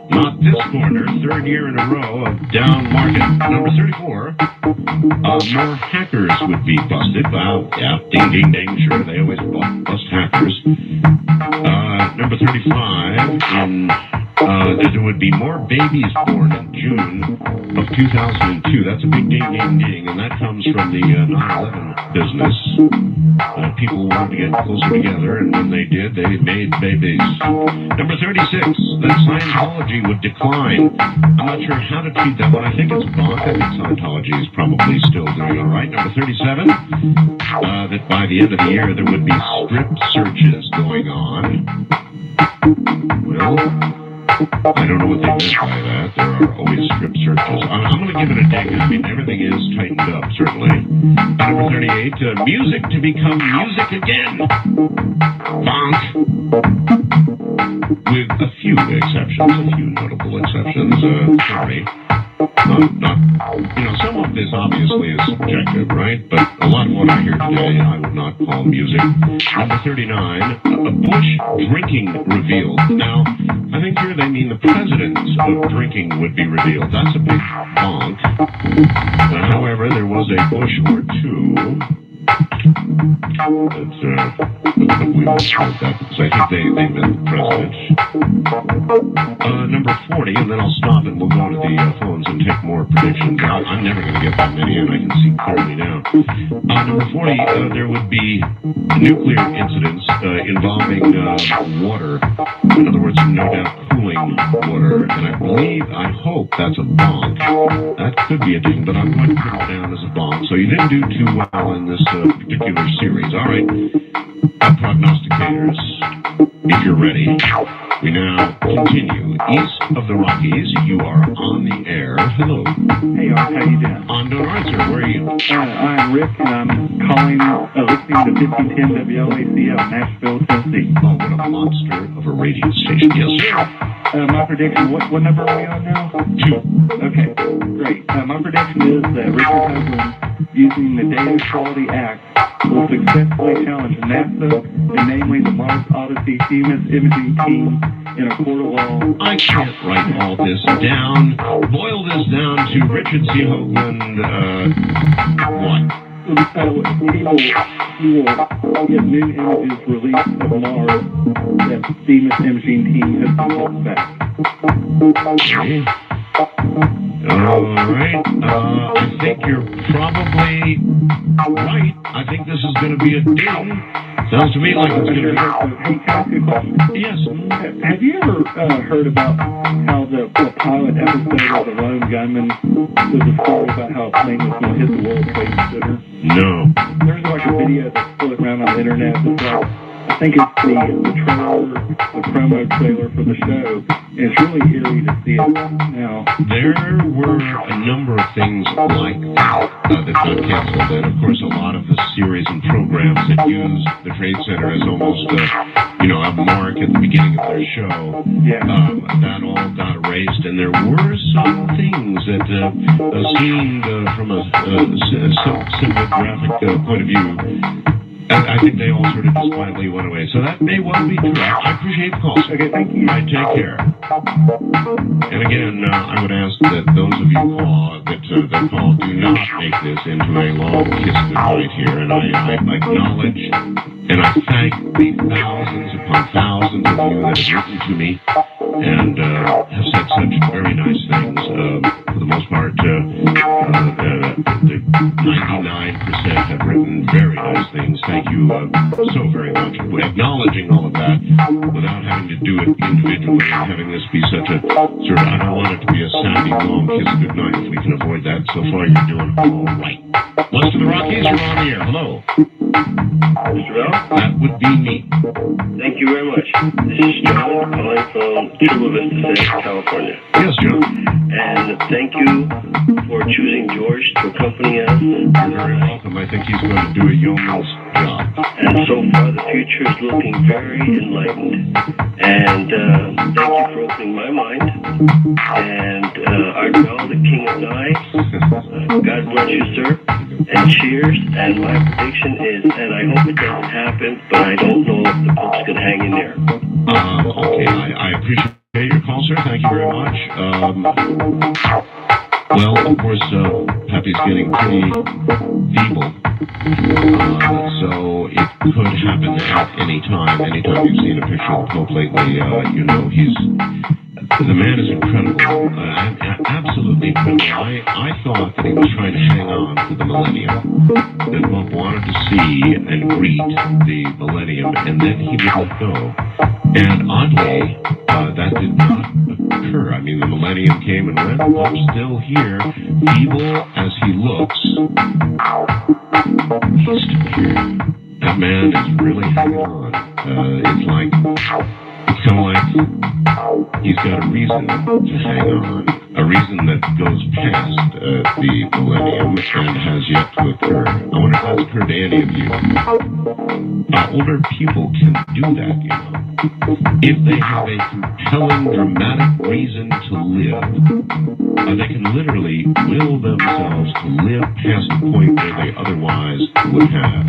Not this corner, third year in a row of down market. Number 34, more hackers would be busted. Wow, yeah, ding, ding, ding, sure, they always bust hackers. Number 35, there would be more babies born in June of 2002. That's a big ding, ding, ding, and that comes from the 9/11 business. People wanted to get closer together, and when they did, they made babies. Number 36, that Scientology would decline. I'm not sure how to treat that one. I think it's a bonk. I think Scientology is probably still doing all right. Number 37, that by the end of the year, there would be strip searches going on. Well, I don't know what they meant by that. There are always strip searches. I'm going to give it a ding. I mean, everything is tightened up, certainly. Number 38, music to become music again. Bonk. With a few exceptions, a few notable exceptions. Sorry. Not, some of this obviously is subjective, right? But a lot of what I hear today, I would not call music. Number 39, a Bush drinking revealed. Now, I think here they mean the presidents of drinking would be revealed. That's a big bonk. However, there was a Bush or two. We won't count that because I think they meant the president. Number 40, and then I'll stop and we'll go to the phones and take more predictions. I'm never going to get that many, and I can see clearly now. Number 40, there would be nuclear incidents involving water. In other words, no doubt cooling water. And I hope that's a bonk. That could be a ding, but I'm going to put it down as a bonk. So you didn't do too well in this particular series. All right. Prognosticators, if you're ready, we now continue. East of the Rockies, you are on the air. Hello. Hey, Art, how you doing? I'm doing all right, sir. Where are you? I'm Rick, and I'm calling, listening to 5010 WLACL, Nashville, Tennessee. Oh, what a monster of a radio station. Yes, sir. My prediction, what number are we on now? 2. Okay, great. My prediction is that Richard Hoagland, using the Data Quality Act, will successfully challenge NASA, and namely the Mars Odyssey CMS imaging team, in a court of law. I can't write all this down. Boil this down to Richard C. Hoagland, what? He will get new images released of Mars that the CMS imaging team has been holding back. Okay. All right. I think you're probably right. I think this is going to be a ding. Sounds to me like it's going to be. Hey, can I ask you a question? Yes. Have you ever heard about how the pilot episode of The Lone Gunman was a story about how a plane was going to hit the World Trade Center? No. There's like a video that's floating around on the internet that's like, I think it's the trailer, the promo trailer for the show. And it's really eerie to see it now. There were a number of things like that that got canceled. And, of course, a lot of the series and programs that use the Trade Center as almost a mark at the beginning of their show, Yeah. that all got erased. And there were some things that seemed, from a cinematographic point of view, I think they all sort of just quietly went away. So that may well be true. I appreciate the call, sir. Okay, thank you. All right, take care. And again, I would ask that those of you that call do not make this into a long kiss goodnight here. And I acknowledge and I thank the thousands upon thousands of you that have written to me and have said such very nice things. For the most part, the 99% have written very nice things. Thank you so very much. Acknowledging all of that without having to do it individually and having this be such a sort of, I don't want it to be a sappy, long kiss goodnight. If we can avoid that, so far you're doing all right. West of the Rockies, you're on the air. Hello. Mr. Bell? That would be me. Thank you very much. This is John calling from Chula Vista City, California. Yes, John. And thank you for choosing George to accompany us. You're very welcome. I think he's going to do a yeoman's job. And so far the future is looking very enlightened. And thank you for opening my mind. And Art Bell, the King of Knives, God bless you, sir. And cheers. And my prediction is, and I hope it doesn't happen, but I don't know if the Pope's going to hang in there. Okay, I appreciate your call, sir. Thank you very much. Well, of course, Pepe's getting pretty feeble. So it could happen at any time. Anytime you've seen a picture of the Pope lately, the man is incredible. Absolutely incredible. I thought that he was trying to hang on to the millennium. That Pope wanted to see and greet the millennium, and then he would let go. And oddly, that did not occur. I mean, the millennium came and went. Pope's still here, feeble as he looks. He's still here. That man is really hanging on. It's kind of like he's got a reason to hang on, a reason that goes past the millennium and has yet to occur. I wonder if that's occurred to any of you. Older people can do that, you know. If they have a compelling, dramatic reason to live, they can literally will themselves to live past the point where they otherwise would have.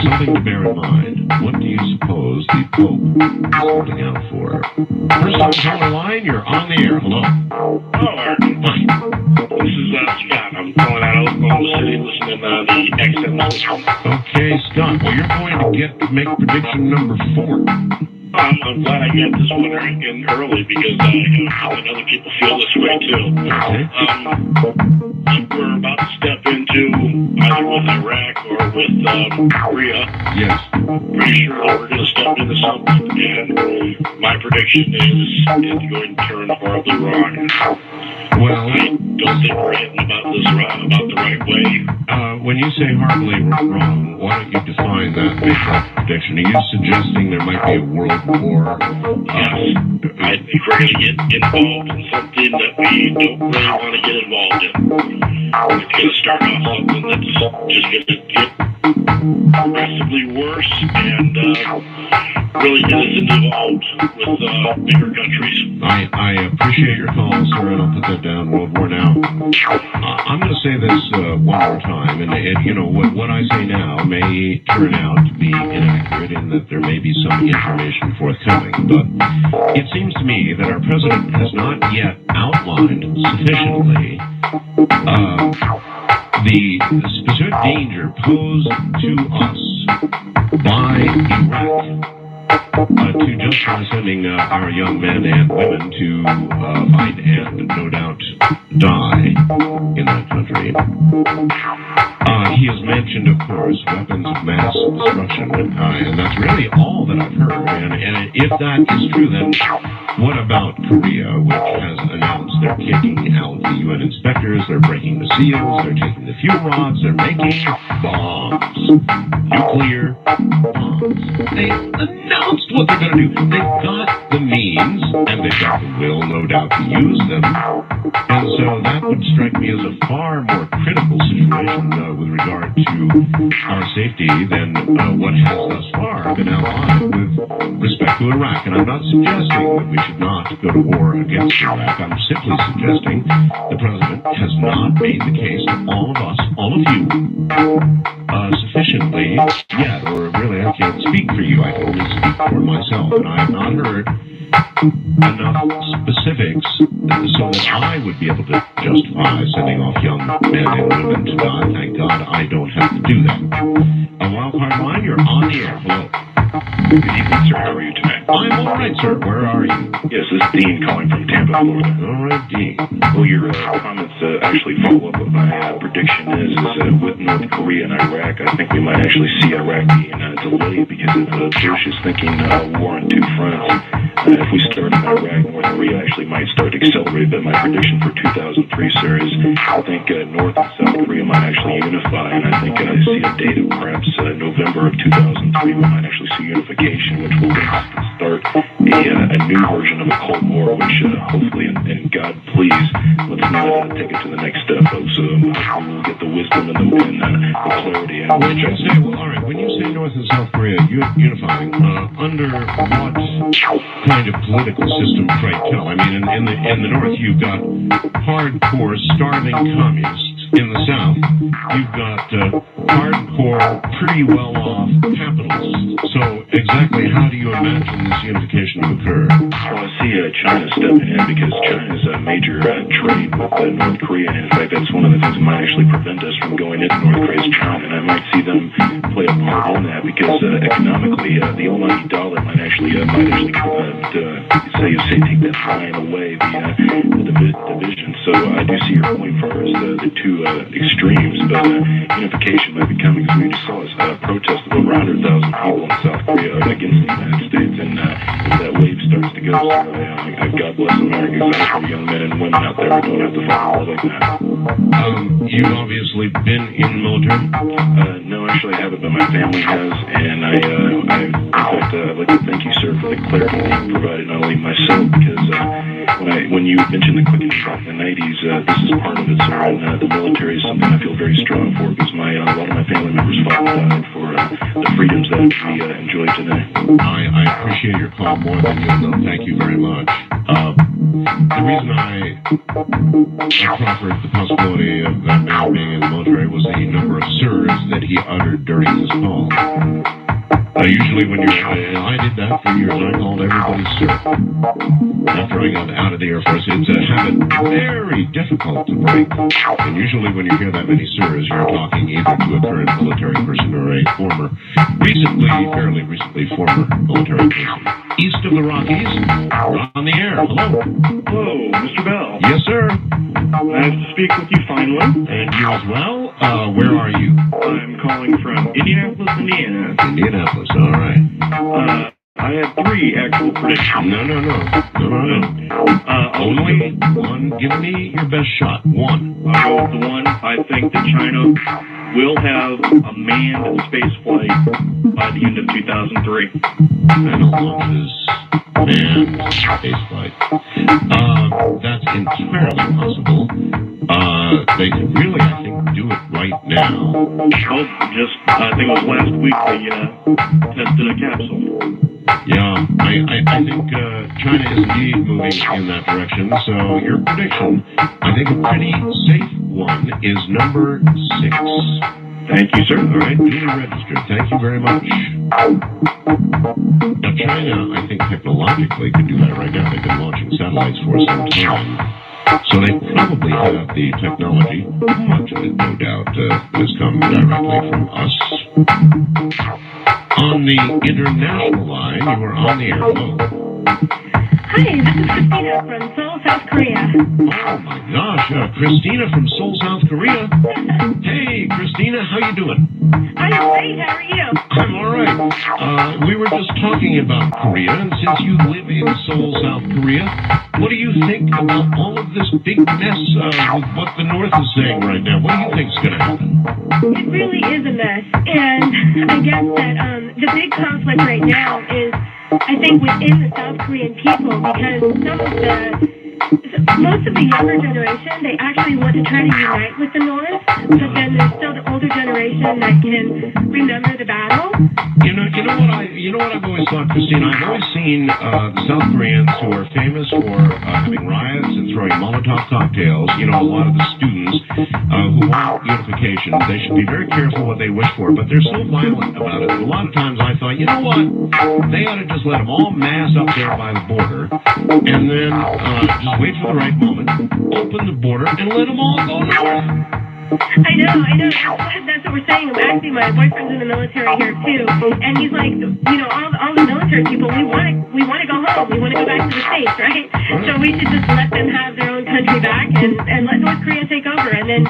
Something to bear in mind. What do you suppose the Pope is holding out for? First on the line, you're on the air. Hello. Hello, Art. Hi. This is Scott. I'm calling out of Oklahoma City, listening to the XM system. Okay, Scott. Well, you're going to make prediction number 4. I'm glad I got this one in early because I know other people feel this way too. Okay. We're about to step into either with Iraq or with Korea. Yes. Pretty sure that we're going to step into something, and my prediction is it's going to turn horribly wrong. Well, I don't think we're hitting about the right way. when you say horribly wrong, why don't you define that prediction? Are you suggesting there might be a world war? Yes, I think we're going to get involved in something that we don't really want to get involved in. It's going to start off something that's just going to get progressively worse and really get us involved with bigger countries. I appreciate your call, sir, and I'll put that down. World War now. I'm going to say this one more time, and you know what I say now may turn out to be inaccurate in that there may be some information forthcoming, but it seems to me that our president has not yet outlined sufficiently the specific danger posed to us by Iraq. To justify sending our young men and women to fight and, no doubt, die in that country. He has mentioned, of course, weapons of mass destruction, and that's really all that I've heard. And if that is true, then what about Korea, which has announced they're kicking out the UN inspectors, they're breaking the seals, they're taking the fuel rods, they're making bombs, nuclear bombs. They announced what they're going to do. They've got the means, and they've got the will, no doubt, to use them. And so that would strike me as a far more critical situation with regard to our safety than what has thus far been outlined with respect to Iraq. And I'm not suggesting that we should not go to war against Iraq. I'm simply suggesting the president has not made the case to all of us, all of you, sufficiently yet, or really I can't speak for you, I can only speak for myself, and I have not heard enough specifics so that I would be able to justify sending off young men and women to die. Thank God I don't have to do that. Wildcard Line, you're on the air. Hello. Good evening, sir. How are you tonight? I'm all right, sir. Where are you? Yes, this is Dean calling from Tampa, Florida. All right, Dean. Well, your comments actually follow up what my prediction is with North Korea and Iraq. I think we might actually see Iraq being delayed because of Bush's thinking war on two fronts. If we start in Iraq, North Korea actually might start to accelerate. But my prediction for 2003, sir, is I think North and South Korea might actually unify, and I think I see a date of perhaps November of 2003 we might actually see unification, which will start a new version of a Cold War, which hopefully, and God please, let's not take it to the next step, folks. Hopefully we'll get the wisdom and the clarity. And when you say, well, all right, when you say North and South Korea unifying, under what kind of political system, pray tell? I mean, in the North, you've got hardcore, starving communists. In the South, you've got hardcore, pretty well-off capitalists. So exactly how do you imagine this unification to occur? Well, I see China stepping in because China is a major trade with North Korea. And in fact, that's one of the things that might actually prevent us from going into North Korea's China. And I might see them play a part in that because economically, the almighty dollar might actually take that line away, the division. So I do see your point as far as the two extremes, but unification might be coming because we just saw a protest of over 100,000 people in South Korea against the United States, and if that wave starts to go, God bless America, for young men and women out there who don't have to fall in love like that. You've obviously been in the military? No, actually I haven't, but my family has, and I'd like to thank you, sir, for the clarity that you provided, not only myself, because when you mentioned the quickening back in the 90s, this is part of it, sir, and the military is something I feel very strong for because a lot of my family members fought and died for the freedoms that we enjoy today. I appreciate your call more than you'll know. Thank you very much. The reason I proffered the possibility of that man being in the military was the number of sirs that he uttered during this call. Usually when I did that for years, I called everybody sir. After I got out of the Air Force, it's a habit very difficult to break. And usually when you hear that many sirs, you're talking either to a current military person or a fairly recently former military person. East of the Rockies, you're on the air. Hello. Hello, Mr. Bell. Yes, sir. Nice to speak with you finally. And you as well? Where are you? I'm calling from Indianapolis, Indiana. Indianapolis, all right. I have 3 actual predictions. No. Only one. Give me your best shot. One. I'll go with the one. I think that China will have a manned space flight by the end of 2003. China launches manned space flight. That's entirely possible. They could really, I think, do it right now. Well, I think it was last week they tested a capsule. Yeah, I think China is indeed moving in that direction. So your prediction, I think a pretty safe one, is number 6. Thank you, sir. All right, duly registered. Thank you very much. Now, China, I think technologically could do that right now. They've been launching satellites for some time. So they probably have the technology. Much of it, no doubt, has come directly from us. On the international line, you are on the air. Hello. Hi, this is Christina from Seoul, South Korea. Oh my gosh, Christina from Seoul, South Korea. Hey, Christina, how you doing? I'm great. How are you? I'm all right. We were just talking about Korea, and since you live in Seoul, South Korea, what do you think about all of this big mess with what the North is saying right now? What do you think is going to happen? It really is a mess, and I guess that the big conflict right now is, I think, within the South Korean people, because most of the younger generation, they actually want to try to unite with the North, but then there's still the older generation that can remember the battle. You know what I've always thought, Christine? I've always seen the South Koreans who are famous for having riots and throwing Molotov cocktails. You know, a lot of the students who want unification, they should be very careful what they wish for, but they're so violent about it. A lot of times I thought, you know what? They ought to just let them all mass up there by the border, and then just wait for the right moment, open the border, and let them all go north. I know. That's what we're saying. Actually, my boyfriend's in the military here too, and he's like, all the military people, we want to go home. We want to go back to the States, right? So we should just let them have their own country back and let North Korea take over, and then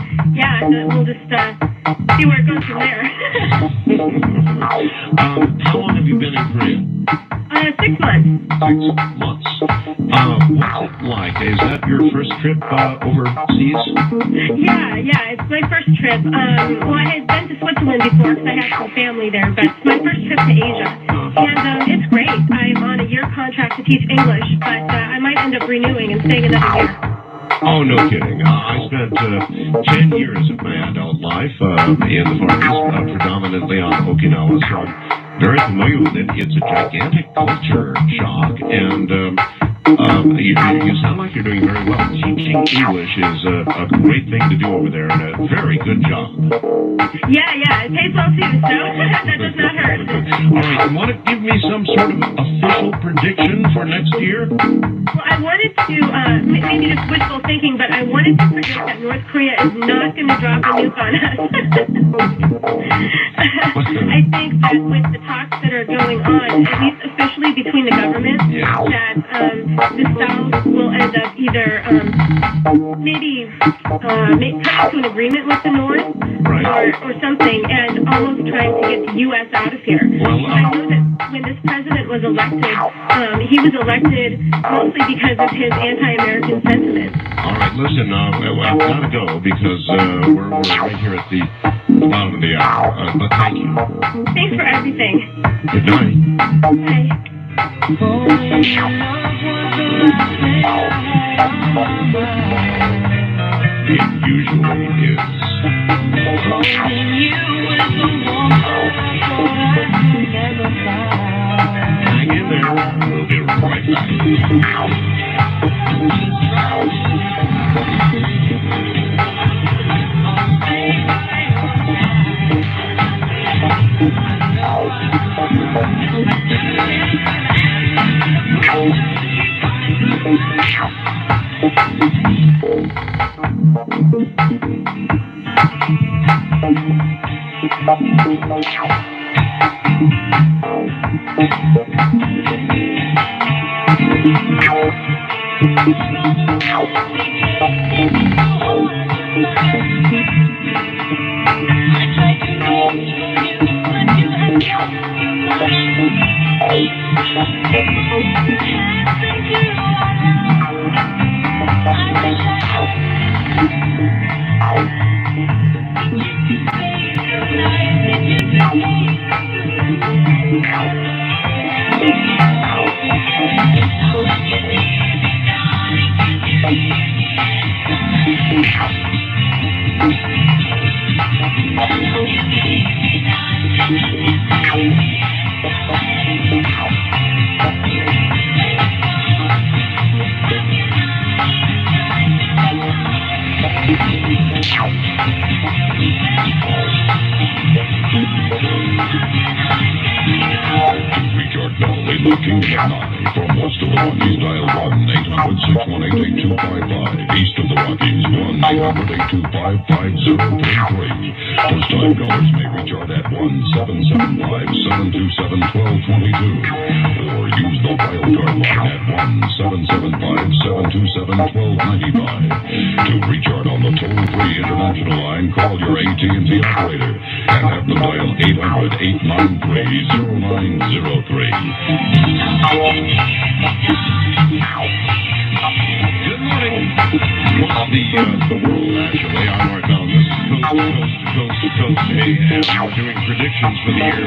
we'll just see where it goes from there. How long have you been in Korea? 6 months. 6 months. What's it like? Is that your first trip overseas? Yeah, it's my first trip. Well, I had been to Switzerland before because I had some family there, but it's my first trip to Asia. And it's great. I'm on a year contract to teach English, but I might end up renewing and staying another year. Oh, no kidding. I spent 10 years of my adult life in the Far East, predominantly on Okinawa, so I'm very familiar with it. It's a gigantic culture shock, and you sound like you're doing very well. Teaching English is a great thing to do over there, and a very good job. Yeah, it pays well too, so that does not hurt. All right, you want to give me some sort of official prediction for next year? Well, I wanted to, maybe just wishful thinking, but I wanted to predict that North Korea is not going to drop a nuke on us. I think that with the talks that are going on, at least officially between the governments, that the South will end up either maybe coming to an agreement with the North, or something, and almost trying to get the U.S. out of here. I know that when this president was elected, he was elected mostly because of his anti-American sentiments. All right, listen, I've got to go because we're right here at the bottom of the hour, but thank you. Thanks for everything. Good night. Bye. It usually is. Hang in there. We'll be right back. Or use the wildcard line at 1-7 To recharge on the toll-free international line, call your AT&T operator and have them dial 800-893-0903. Good morning. Across the world, actually, I'm Mark Allen. This is Coast to Coast AM. We're doing predictions for the year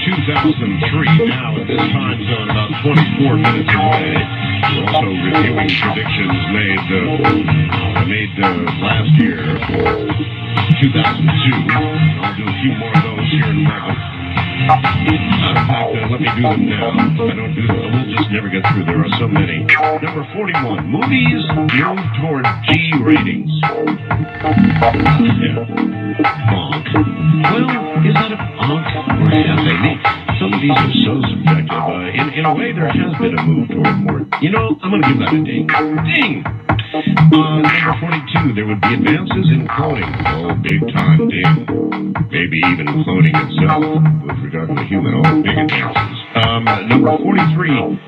2003. Now, at this time zone, about 24 minutes away. We're also reviewing predictions made last year for 2002. I'll do a few more of those here in a moment. Matter of fact, let me do them now. If I don't do them, we'll just never get through. There are so many. Number 41. Movies move toward G ratings. Yeah. Bonk. Well, is that a bonk or FA? Some of these are so subjective. In a way, there has been a move toward more. You know, I'm going to give that a ding. Ding! Number 42, there would be advances in cloning. Oh, big time ding. Maybe even cloning itself with regard to the human. Oh, big advances. Number 43,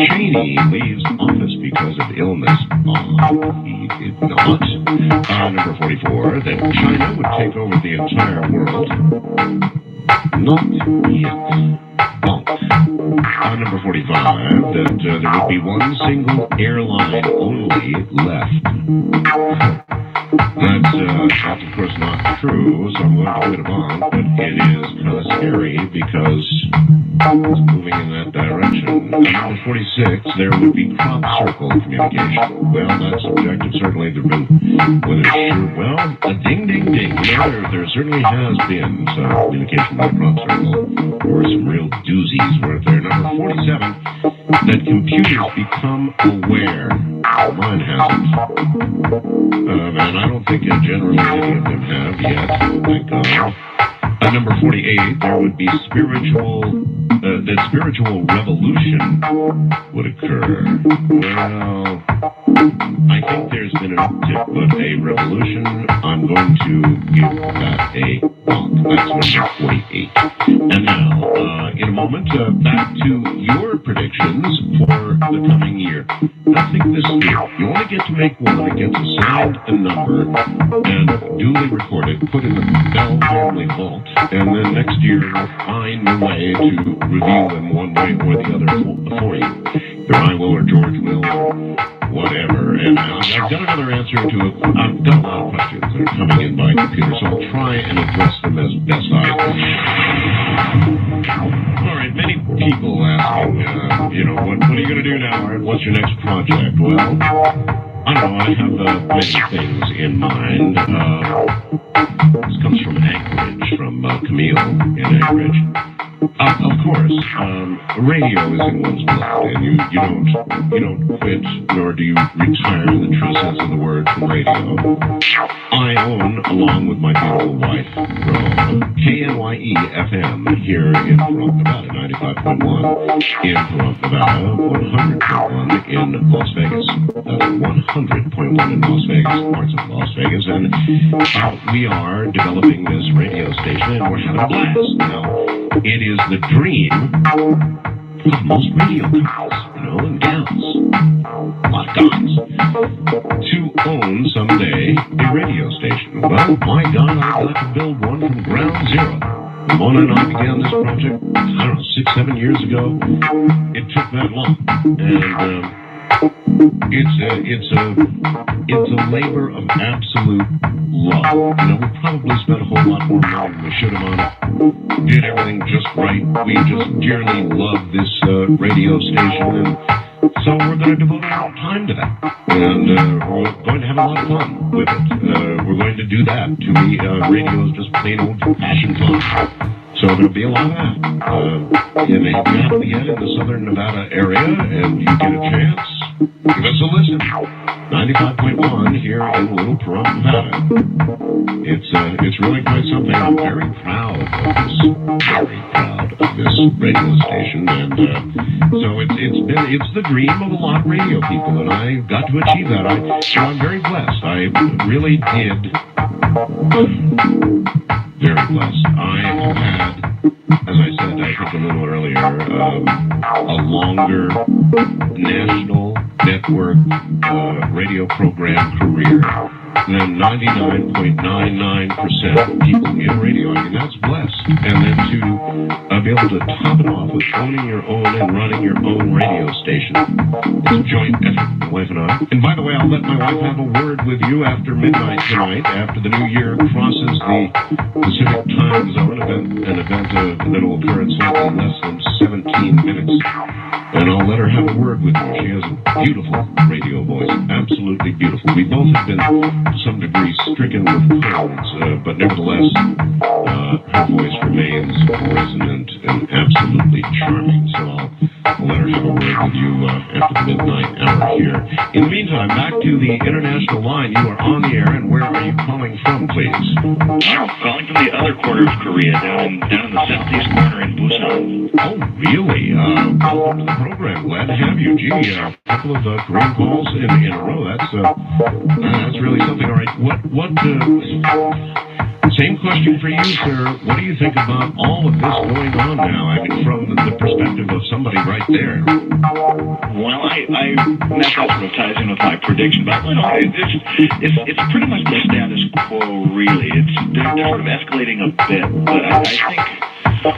Cheney leaves office because of illness. He did not. Number 44, that China would take over the entire world. Not yet. Number 45, that there would be one single airline only left. That's of course not true, so I'm going to give it a bonk, but it is kind of scary because it's moving in that direction. Number 46, there would be crop circle communication. Well, that's subjective. Certainly there have been, whether it's true, well, a ding, ding, ding. You know, there certainly has been some communication by crop circle. There were some real doozies, weren't there? Number 47, that computers become aware. Mine hasn't. And I don't think generally any of them have yet, thank God. Number 48, there would be that spiritual revolution would occur. Well, I think there's been an uptick, but a revolution, I'm going to give that a bonk. That's number 48. And now, in a moment, back to your predictions for the coming year. I think this year, you only get to make one. It gets assigned a number and duly recorded, put in the Bell family vault, and then next year we'll find a way to review them one way or the other for you. Either I will or George will or whatever. And I've got another answer to it. I've got a lot of questions that are coming in by computer, so I'll try and address them as best I can. All right, many people asking, what are you going to do now, Art? What's your next project? Well, I don't know, I have many things in mind. This comes from Anchorage, from Camille in Anchorage. Of course, radio is in one's blood, and you don't quit, nor do you retire in the true sense of the word from radio. I own, along with my beautiful wife, KNYE FM here in Pahrump, Nevada, 95.1 in Pahrump, Nevada, 100.1 in Las Vegas. That's 100.1 in Las Vegas, parts of Las Vegas, and we are developing this radio station, and we're having a blast. Now, it is the dream of most radio guys, and gals, a lot of guys, to own someday a radio station. Well, my God, I'd like to build one from ground zero. Mona and I began this project, 6-7 years ago. It took that long, and it's a labor of absolute love. We probably spent a whole lot more money than we should have on it. Did everything just right. We just dearly love this radio station, and so we're going to devote a lot of time to that. And we're going to have a lot of fun with it. We're going to do that. To me, radio is just plain old-fashioned fun. So there'll be a lot of that. If you happen to get in the southern Nevada area and you get a chance, give us a listen. 95.1 here in Little Pahrump, Nevada. It's really quite something. I'm very proud of this radio station, and so it's the dream of a lot of radio people, and I got to achieve that. I'm very blessed. I really did. Very blessed. I have had, as I said, think a little earlier, a longer national network radio program career than 99.99% of people in radio. I mean, that's blessed. And then to be able to top it off with owning your own and running your own radio station. It's a joint effort, my wife and I. And by the way, I'll let my wife have a word with you after midnight tonight, after the new year crosses the Pacific time zone, an event that will occur in slightly less than 17 minutes. And I'll let her have a word with you. She has a beautiful radio voice, absolutely beautiful. We both have been, to some degree, stricken with colds, but nevertheless, her voice remains resonant and absolutely charming. So I'll let her have a word with you after the midnight hour here. In the meantime, back to the international line. You are on the air, and where are you calling from, please? I'm calling from the other corner of Korea, down in the southeast corner in Busan. Oh, really? Welcome to the program. Glad to have you. Gee, a couple of Korean calls in a row. That's really something. All right. Same question for you, sir. What do you think about all of this going on now? I mean, from the perspective of somebody right there. Well, that sort of ties in with my prediction, but it's pretty much the status quo, really. They're sort of escalating a bit, but I think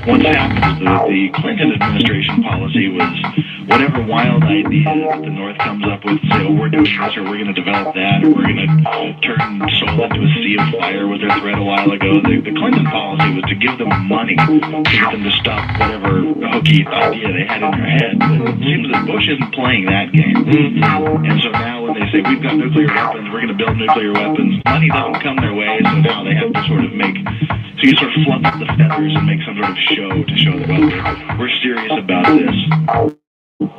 what's happened is the Clinton administration policy was whatever wild idea that the North comes up with, say, oh, we're doing this, or we're going to develop that, or we're going to turn Seoul into a sea of fire was their threat a while ago. The Clinton policy was to give them money to get them to stop whatever hokey idea they had in their head. But it seems that Bush isn't playing that game. And so now when they say, we've got nuclear weapons, we're going to build nuclear weapons, money doesn't come their way, so now they have to sort of so you sort of fluff up the feathers and make some sort of show to show that, well, we're serious about this.